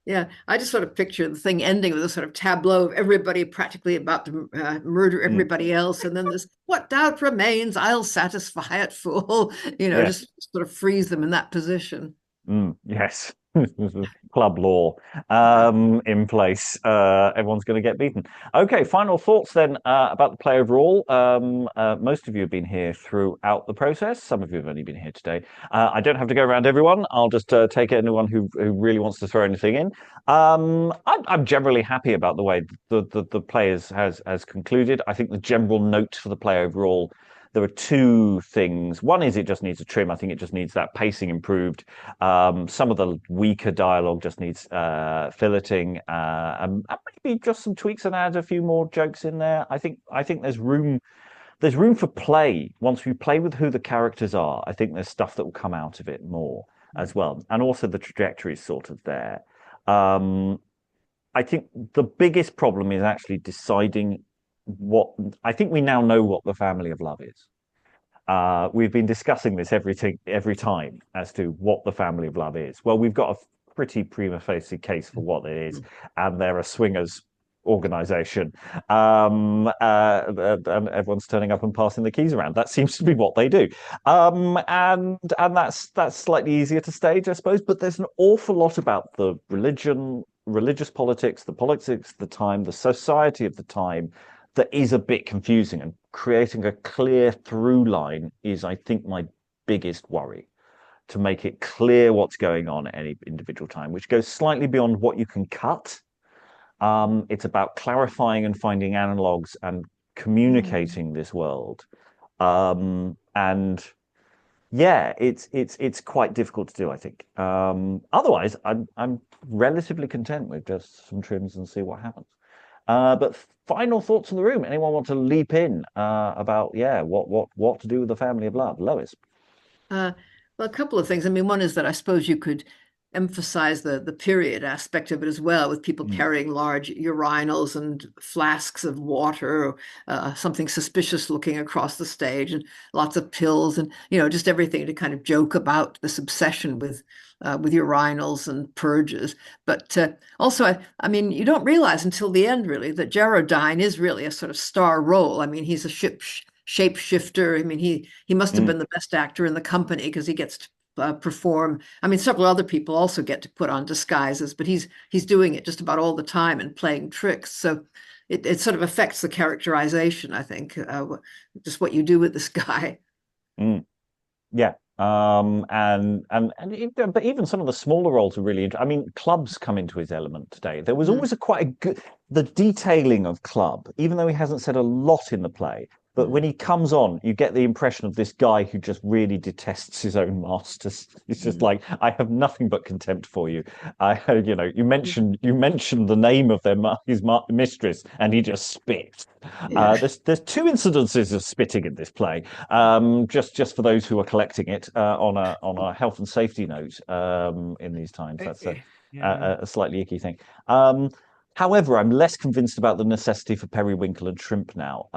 Yeah, I just sort of picture the thing ending with a sort of tableau of everybody practically about to murder everybody else. And then this, what doubt remains, I'll satisfy it full, just sort of freeze them in that position. Yes. Club law in place. Everyone's going to get beaten. Okay, final thoughts then about the play overall. Most of you have been here throughout the process. Some of you have only been here today. I don't have to go around everyone. I'll just take anyone who really wants to throw anything in. I'm generally happy about the way the play has concluded. I think the general note for the play overall, there are two things. One is it just needs a trim. I think it just needs that pacing improved. Some of the weaker dialogue just needs filleting, and maybe just some tweaks and add a few more jokes in there. I think there's room for play once we play with who the characters are. I think there's stuff that will come out of it more as well, and also the trajectory is sort of there. I think the biggest problem is actually deciding what. I think we now know what the family of love is. We've been discussing this every time as to what the family of love is. Well, we've got a pretty prima facie case for what it is, and they're a swingers organization, and everyone's turning up and passing the keys around. That seems to be what they do, and that's slightly easier to stage, I suppose. But there's an awful lot about the religious politics, the politics of the time, the society of the time, that is a bit confusing, and creating a clear through line is, I think, my biggest worry, to make it clear what's going on at any individual time, which goes slightly beyond what you can cut. It's about clarifying and finding analogues and communicating this world. And yeah, it's quite difficult to do, I think. Otherwise, I'm relatively content with just some trims and see what happens. But final thoughts in the room. Anyone want to leap in about what to do with the family of love? Lois. Well, a couple of things. I mean, one is that I suppose you could emphasize the period aspect of it as well, with people carrying large urinals and flasks of water, or something suspicious looking across the stage, and lots of pills, and just everything to kind of joke about this obsession with urinals and purges. But also, I mean, you don't realize until the end, really, that Gerardine is really a sort of star role. I mean, he's a shapeshifter. I mean, he must have been the best actor in the company, because he gets to perform. I mean, several other people also get to put on disguises, but he's doing it just about all the time and playing tricks. So it sort of affects the characterization, I think, just what you do with this guy. Yeah. But even some of the smaller roles are really interesting. I mean, Club's come into his element today. There was always quite a good, the detailing of Club, even though he hasn't said a lot in the play. But when he comes on, you get the impression of this guy who just really detests his own masters. He's just like, I have nothing but contempt for you. You mentioned the name of his mistress, and he just spits. Yeah. There's two incidences of spitting in this play. Just for those who are collecting it on a health and safety note in these times. That's a slightly icky thing. However, I'm less convinced about the necessity for Periwinkle and Shrimp now.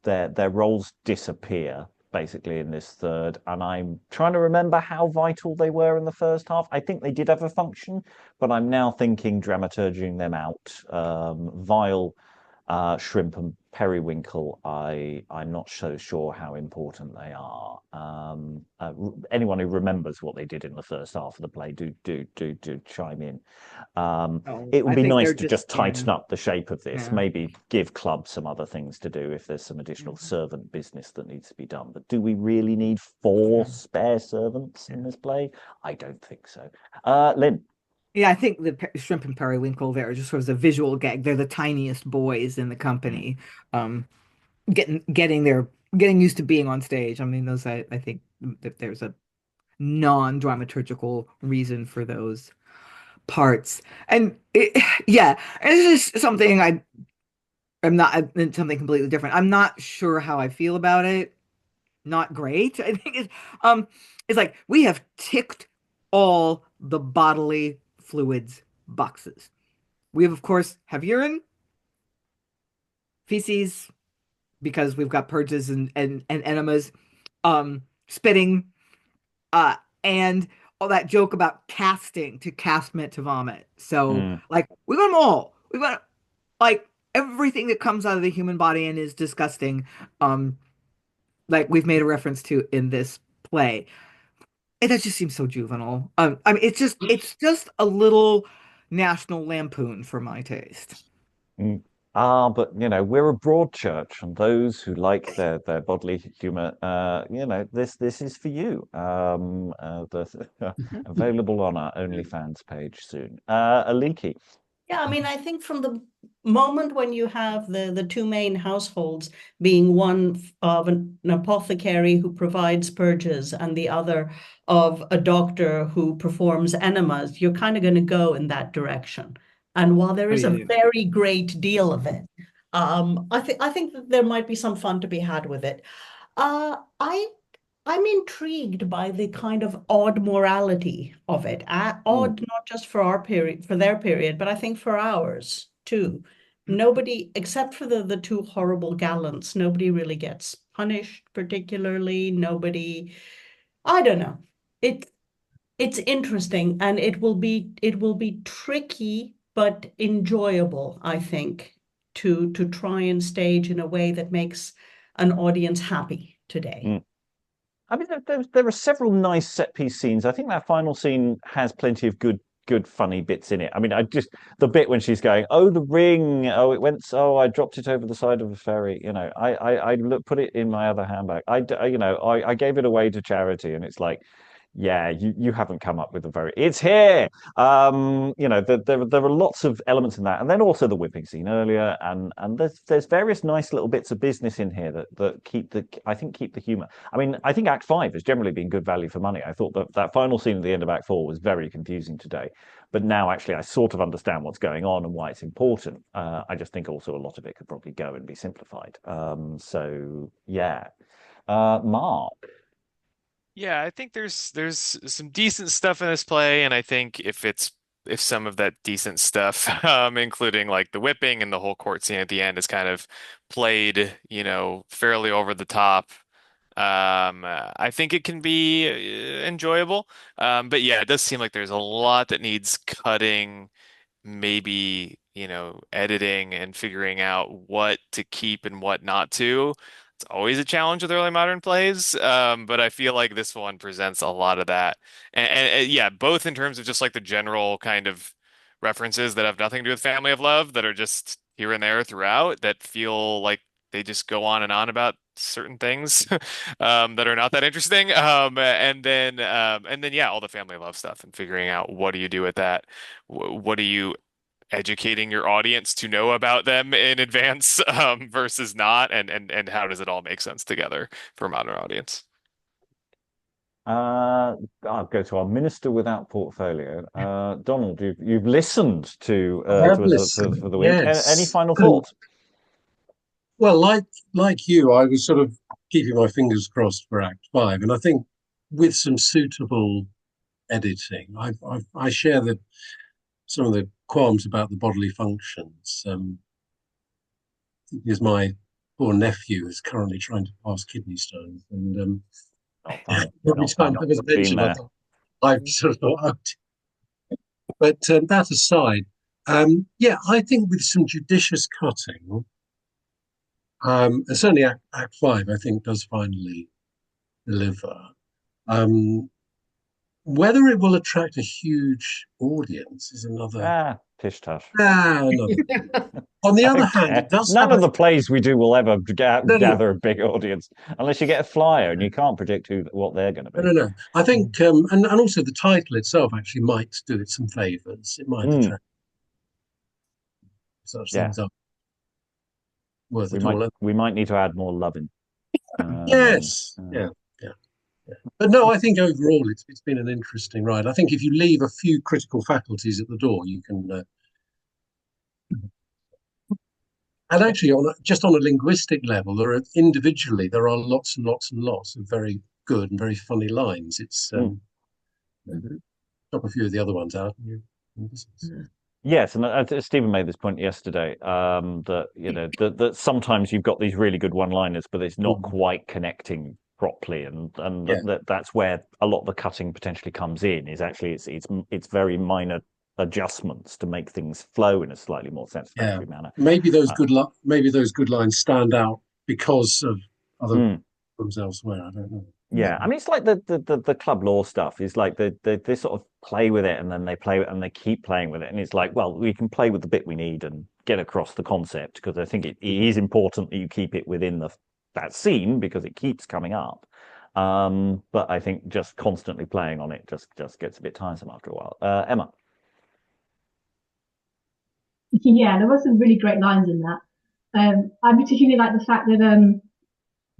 Their roles disappear basically in this third, and I'm trying to remember how vital they were in the first half. I think they did have a function, but I'm now thinking dramaturging them out. Vile, Shrimp and Periwinkle, I'm not so sure how important they are. Anyone who remembers what they did in the first half of the play, do chime in. It would be nice to just tighten up the shape of this. Maybe give Club some other things to do if there's some additional servant business that needs to be done. But do we really need 4 spare servants in this play? I don't think so. Lynn. Yeah, I think the Shrimp and Periwinkle there are just sort of a visual gag. They're the tiniest boys in the company, getting used to being on stage. I mean, those I think that there's a non-dramaturgical reason for those parts, and it's just something I'm something completely different. I'm not sure how I feel about it. Not great. I think it's like we have ticked all the bodily fluids boxes. We of course have urine, feces, because we've got purges and enemas, spitting, and all that joke about casting. To cast meant to vomit. So like we got them all. We got like everything that comes out of the human body and is disgusting. Like we've made a reference to in this play. And that just seems so juvenile. I mean, it's just a little National Lampoon for my taste. But we're a broad church, and those who like their bodily humor, this is for you. Available on our OnlyFans page soon. Aliki. Yeah, I mean, I think from the moment when you have the two main households being one of an apothecary who provides purges and the other of a doctor who performs enemas, you're kind of going to go in that direction. And while there is a very great deal of it, I think that there might be some fun to be had with it. I'm intrigued by the kind of odd morality of it. Odd not just for our period, for their period, but I think for ours too. Nobody, except for the two horrible gallants, nobody really gets punished particularly. Nobody, I don't know. It's interesting, and it will be tricky but enjoyable, I think, to try and stage in a way that makes an audience happy today. I mean, there are several nice set piece scenes. I think that final scene has plenty of good funny bits in it. I mean, the bit when she's going, oh, the ring, oh, it went, oh, I dropped it over the side of a ferry. I put it in my other handbag. I gave it away to charity, and it's like, Yeah, you haven't come up with a very. It's here. There are lots of elements in that, and then also the whipping scene earlier, and there's various nice little bits of business in here that keep the humor. I mean, I think Act 5 has generally been good value for money. I thought that final scene at the end of Act 4 was very confusing today, but now actually I sort of understand what's going on and why it's important. I just think also a lot of it could probably go and be simplified. So yeah, Mark. Yeah, I think there's some decent stuff in this play, and I think if some of that decent stuff, including like the whipping and the whole court scene at the end, is kind of played, fairly over the top. I think it can be enjoyable. But yeah, it does seem like there's a lot that needs cutting, maybe, editing and figuring out what to keep and what not to. It's always a challenge with early modern plays, but I feel like this one presents a lot of that. And yeah, both in terms of just like the general kind of references that have nothing to do with Family of Love that are just here and there throughout that feel like they just go on and on about certain things that are not that interesting. And then yeah, all the Family of Love stuff and figuring out what do you do with that? What do you educating your audience to know about them in advance versus not, and how does it all make sense together for a modern audience? I'll go to our minister without portfolio. Donald, you've listened to have us listened, for the week. yes. Any final thoughts? Well, like you, I was sort of keeping my fingers crossed for Act 5, and I think with some suitable editing, I share some of the qualms about the bodily functions. Because my poor nephew is currently trying to pass kidney stones, and every time I was mentioned, I sort of thought, oh. But that aside, yeah, I think with some judicious cutting, and certainly Act 5, I think, does finally deliver. Whether it will attract a huge audience is another. Pish tush. On the other hand, it does. None of the plays we do will ever gather a big audience unless you get a flyer, and you can't predict what they're going to be. No. I think, and also the title itself actually might do it some favors. It might attract such things up. We might need to add more loving. Yes. Yeah. But no, I think overall it's been an interesting ride. I think if you leave a few critical faculties at the door, you can. And actually, just on a linguistic level, there are lots and lots and lots of very good and very funny lines. It's chop a few of the other ones out. Yes, and Stephen made this point yesterday that sometimes you've got these really good one-liners, but it's not quite connecting properly, and that's where a lot of the cutting potentially comes in. Is actually it's very minor adjustments to make things flow in a slightly more satisfactory manner. Maybe those good lines stand out because of other films elsewhere. I don't know. Yeah, I mean, it's like the club law stuff is like they sort of play with it, and then they play it and they keep playing with it, and it's like, well, we can play with the bit we need and get across the concept, because I think it is important that you keep it within that scene because it keeps coming up. But I think just constantly playing on it just gets a bit tiresome after a while. Emma. Yeah, there were some really great lines in that. I particularly like the fact that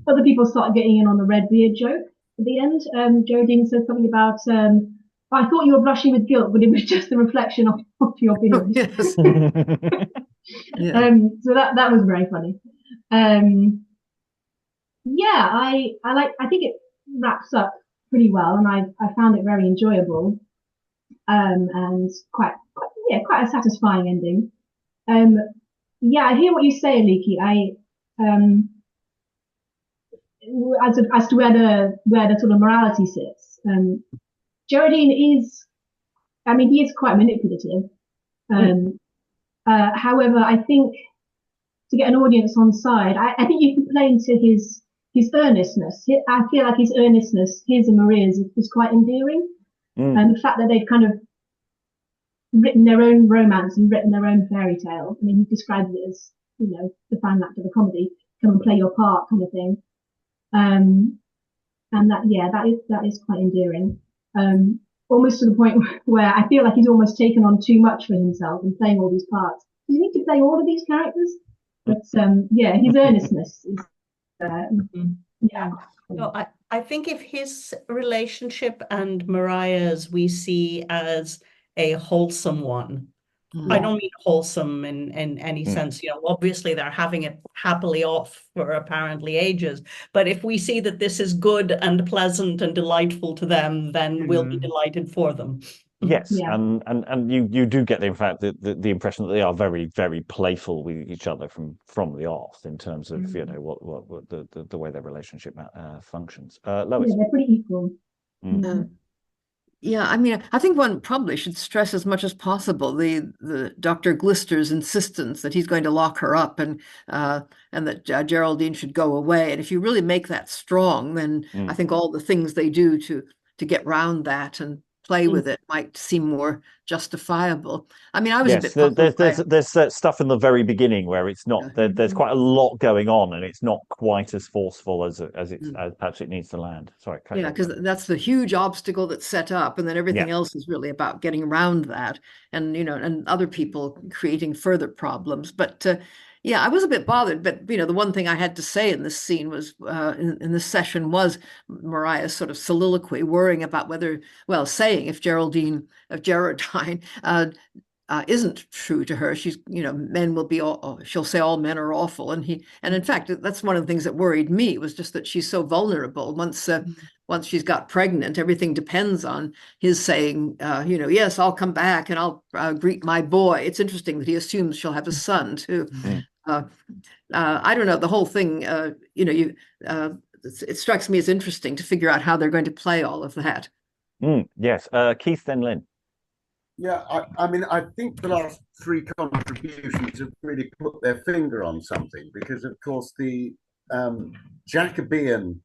other people started getting in on the red beard joke at the end. Gerardine said something about, I thought you were blushing with guilt, but it was just a reflection of your beard. Oh, yes. So that was very funny. Yeah, I think it wraps up pretty well, and I found it very enjoyable, and quite a satisfying ending. Yeah, I hear what you say, Aliki. As to where the sort of morality sits. Gerardine is, he is quite manipulative. However, I think to get an audience on side, I think you can play into his earnestness. I feel like his earnestness, his and Maria's, is quite endearing. And the fact that they've kind of written their own romance and written their own fairy tale. I mean, he describes it as, the fan act of a comedy, come and play your part kind of thing. And that is quite endearing. almost to the point where I feel like he's almost taken on too much for himself and playing all these parts. Does he need to play all of these characters? But yeah, his earnestness is yeah. No, I think if his relationship and Mariah's we see as a wholesome one. I don't mean wholesome in any sense, obviously they're having it happily off for apparently ages, but if we see that this is good and pleasant and delightful to them, then we'll be delighted for them. Yes, and you do get the impression that they are very, very playful with each other from the off in terms of what the way their relationship functions. Lois, they're pretty equal. Yeah, I mean, I think one probably should stress as much as possible the Dr. Glister's insistence that he's going to lock her up and that Geraldine should go away. And if you really make that strong, then I think all the things they do to get round that and play with it might seem more justifiable. I mean, I was a bit puzzled there's stuff in the very beginning where it's not there's quite a lot going on and it's not quite as forceful as perhaps it needs to land. Sorry, because that's the huge obstacle that's set up, and then everything else is really about getting around that, and and other people creating further problems. But yeah, I was a bit bothered, but the one thing I had to say in this scene was in this session was Mariah's sort of soliloquy, worrying about saying if Gerardine isn't true to her, she's men will be she'll say all men are awful, and in fact that's one of the things that worried me, was just that she's so vulnerable. Once she's got pregnant, everything depends on his saying, yes, I'll come back and I'll greet my boy. It's interesting that he assumes she'll have a son too. I don't know, the whole thing, it strikes me as interesting to figure out how they're going to play all of that. Yes. Keith, then Lynn. Yeah, I mean, I think the last three contributions have really put their finger on something, because, of course, the Jacobean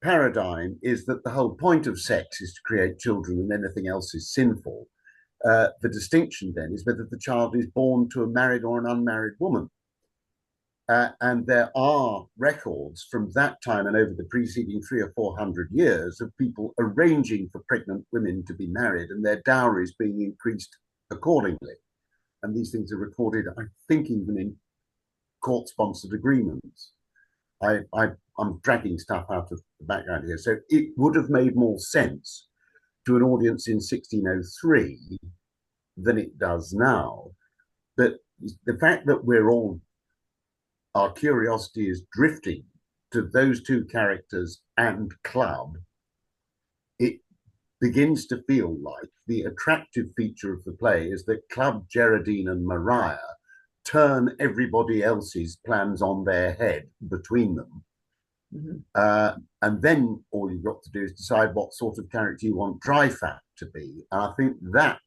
paradigm is that the whole point of sex is to create children and anything else is sinful. The distinction then is whether the child is born to a married or an unmarried woman. And there are records from that time and over the preceding 300 or 400 years of people arranging for pregnant women to be married and their dowries being increased accordingly. And these things are recorded, I think, even in court-sponsored agreements. I'm dragging stuff out of the background here. So it would have made more sense to an audience in 1603 than it does now. But the fact that our curiosity is drifting to those two characters and Club, it begins to feel like the attractive feature of the play is that Club, Gerardine and Mariah turn everybody else's plans on their head between them. And then all you've got to do is decide what sort of character you want Dryfat to be. And I think that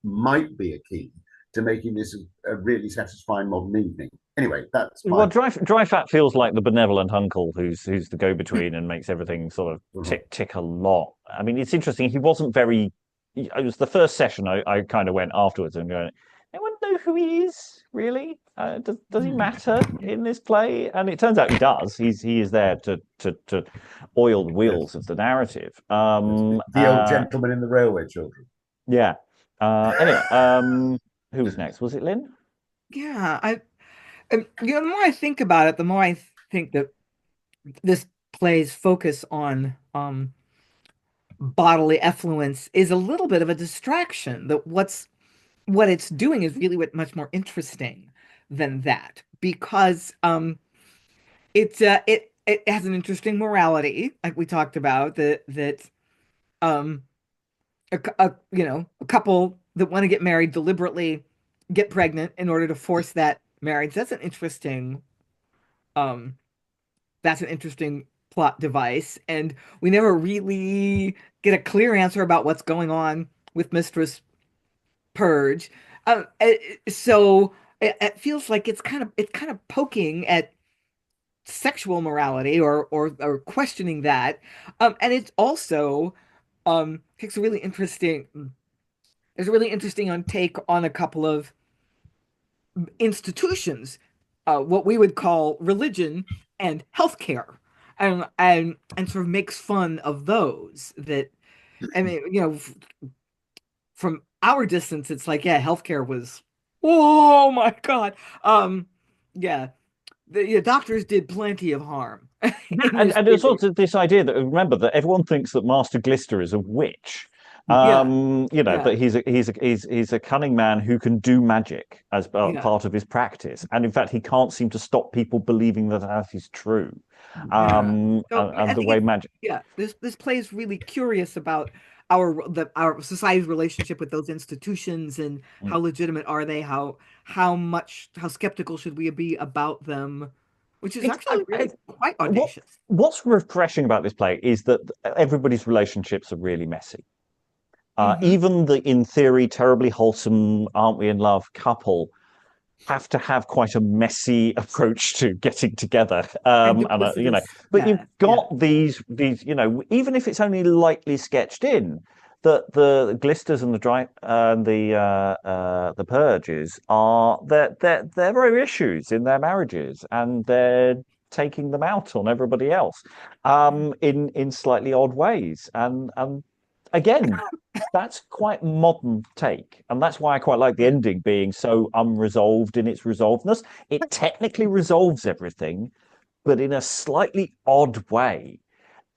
might be a key to making this a really satisfying modern evening. Anyway, that's well, Dryfat feels like the benevolent uncle who's the go-between and makes everything sort of tick along. I mean, it's interesting. He wasn't very. It was the first session. I kind of went afterwards and going, anyone know who he is really? Does he matter in this play? And it turns out he does. He is there to oil the wheels of the narrative. The old gentleman in the Railway Children. Yeah. Anyway, who was next? Was it Lynn? Yeah, the more I think about it, the more I think that this play's focus on bodily effluence is a little bit of a distraction. That what it's doing is really much more interesting than that, because it has an interesting morality, like we talked about, that a couple that want to get married deliberately get pregnant in order to force that marriage. That's an interesting plot device, and we never really get a clear answer about what's going on with Mistress Purge. So it feels like it's kind of poking at sexual morality or questioning that, and it's also takes a really interesting. There's a really interesting take on a couple of institutions, what we would call religion and healthcare, and sort of makes fun of those. That I mean, you know, from our distance, it's like, yeah, healthcare was, oh my God. Yeah, the doctors did plenty of harm. And there's also this idea that, remember, that everyone thinks that Master Glister is a witch. Yeah. You know, Yeah. but he's a cunning man who can do magic as part of his practice, and in fact, he can't seem to stop people believing that is true. And the way magic. Yeah, this play is really curious about our society's relationship with those institutions and how legitimate are they, how skeptical should we be about them, which is actually really quite audacious. What's refreshing about this play is that everybody's relationships are really messy. Even the, in theory, terribly wholesome, aren't we in love couple have to have quite a messy approach to getting together. You know, but you've got these, you know, even if it's only lightly sketched in, that the Glisters and the Purges are there are issues in their marriages, and they're taking them out on everybody else in slightly odd ways. And again, that's quite modern take, and that's why I quite like the ending being so unresolved in its resolvedness. It technically resolves everything, but in a slightly odd way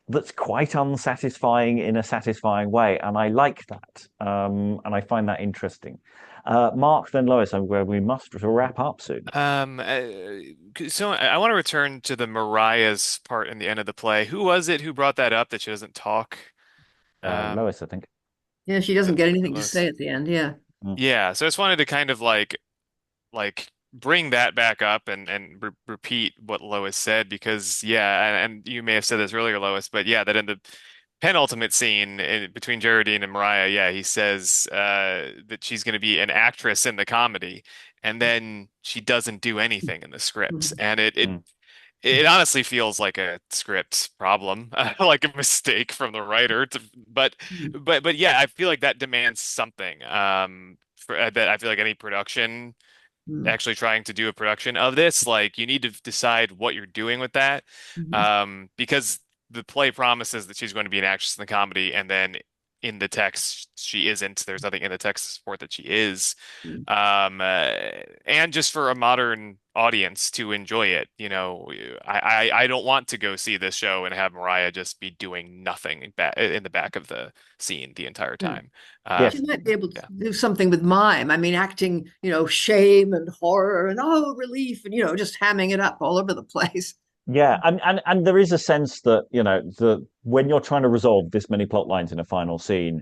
that's quite unsatisfying in a satisfying way, and I like that, and I find that interesting. Mark, then Lois, where we must wrap up soon. So I want to return to the Mariah's part in the end of the play. Who was it who brought that up, that she doesn't talk? Lois, I think. Yeah, she doesn't get anything to say at the end. Yeah. Yeah, so I just wanted to kind of like bring that back up and repeat what Lois said, because and you may have said this earlier, Lois, but yeah, that in the penultimate scene between Gerardine and Mariah, he says that she's going to be an actress in the comedy, and then she doesn't do anything in the script, and it honestly feels like a script problem, like a mistake from the writer. But yeah, I feel like that demands something. That I feel like any production actually trying to do a production of this, like, you need to decide what you're doing with that, because the play promises that she's going to be an actress in the comedy, and then in the text she isn't. There's nothing in the text to support that she is. And just for a modern audience to enjoy it, you know, I don't want to go see this show and have Mariah just be doing nothing in the back of the scene the entire time. She might be able to do something with mime. I mean, acting, you know, shame and horror and relief, and, you know, just hamming it up all over the place. Yeah, and there is a sense that, you know, when you're trying to resolve this many plot lines in a final scene,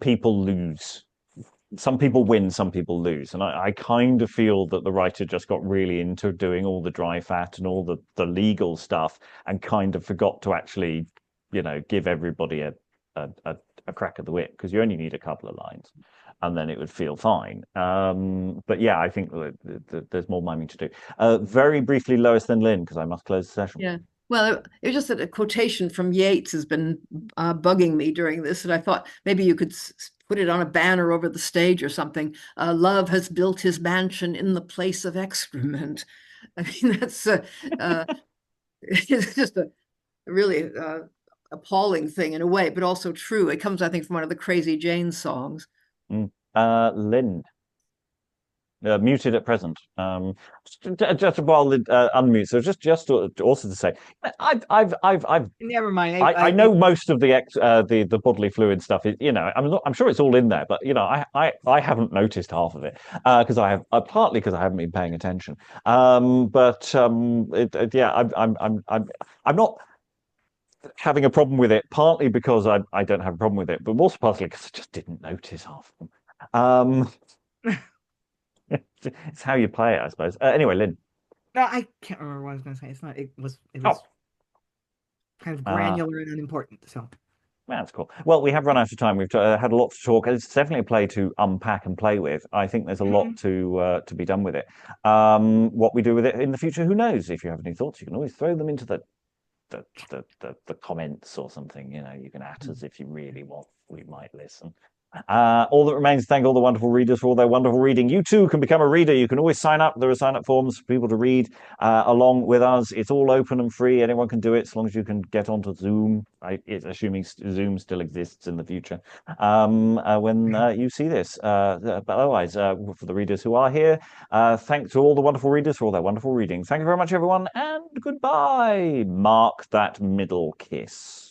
people lose. Some people win, some people lose. And I kind of feel that the writer just got really into doing all the Dryfat and all the legal stuff, and kind of forgot to actually, you know, give everybody a crack at the whip, because you only need a couple of lines, and then it would feel fine. But yeah, I think there's more miming to do. Very briefly, Lois, then Lynn, because I must close the session. Yeah. Well, it was just that a quotation from Yeats has been bugging me during this, and I thought maybe you could put it on a banner over the stage or something. Love has built his mansion in the place of excrement. I mean, that's it's just a really appalling thing in a way, but also true. It comes, I think, from one of the Crazy Jane songs. Lynn. Muted at present. Just while unmute. So just also to say, I've never mind. I know most of the bodily fluid stuff. You know, I'm sure it's all in there, but you know, I haven't noticed half of it because I have partly because I haven't been paying attention. I'm not having a problem with it, partly because I don't have a problem with it, but also partly because I just didn't notice half of them. It's how you play it, I suppose. Anyway, Lynn. No, I can't remember what I was going to say. It's not. It was kind of granular and unimportant. So. That's cool. Well, we have run out of time. We've had a lot to talk. It's definitely a play to unpack and play with. I think there's a lot to be done with it. What we do with it in the future, who knows? If you have any thoughts, you can always throw them into the comments or something. You know, you can at us if you really want. We might listen. All that remains to thank all the wonderful readers for all their wonderful reading. You too can become a reader. You can always sign up. There are sign-up forms for people to read along with us. It's all open and free. Anyone can do it as long as you can get onto Zoom, right? It's assuming Zoom still exists in the future when you see this. But otherwise, for the readers who are here, thanks to all the wonderful readers for all their wonderful reading. Thank you very much, everyone, and goodbye. Mark that middle kiss.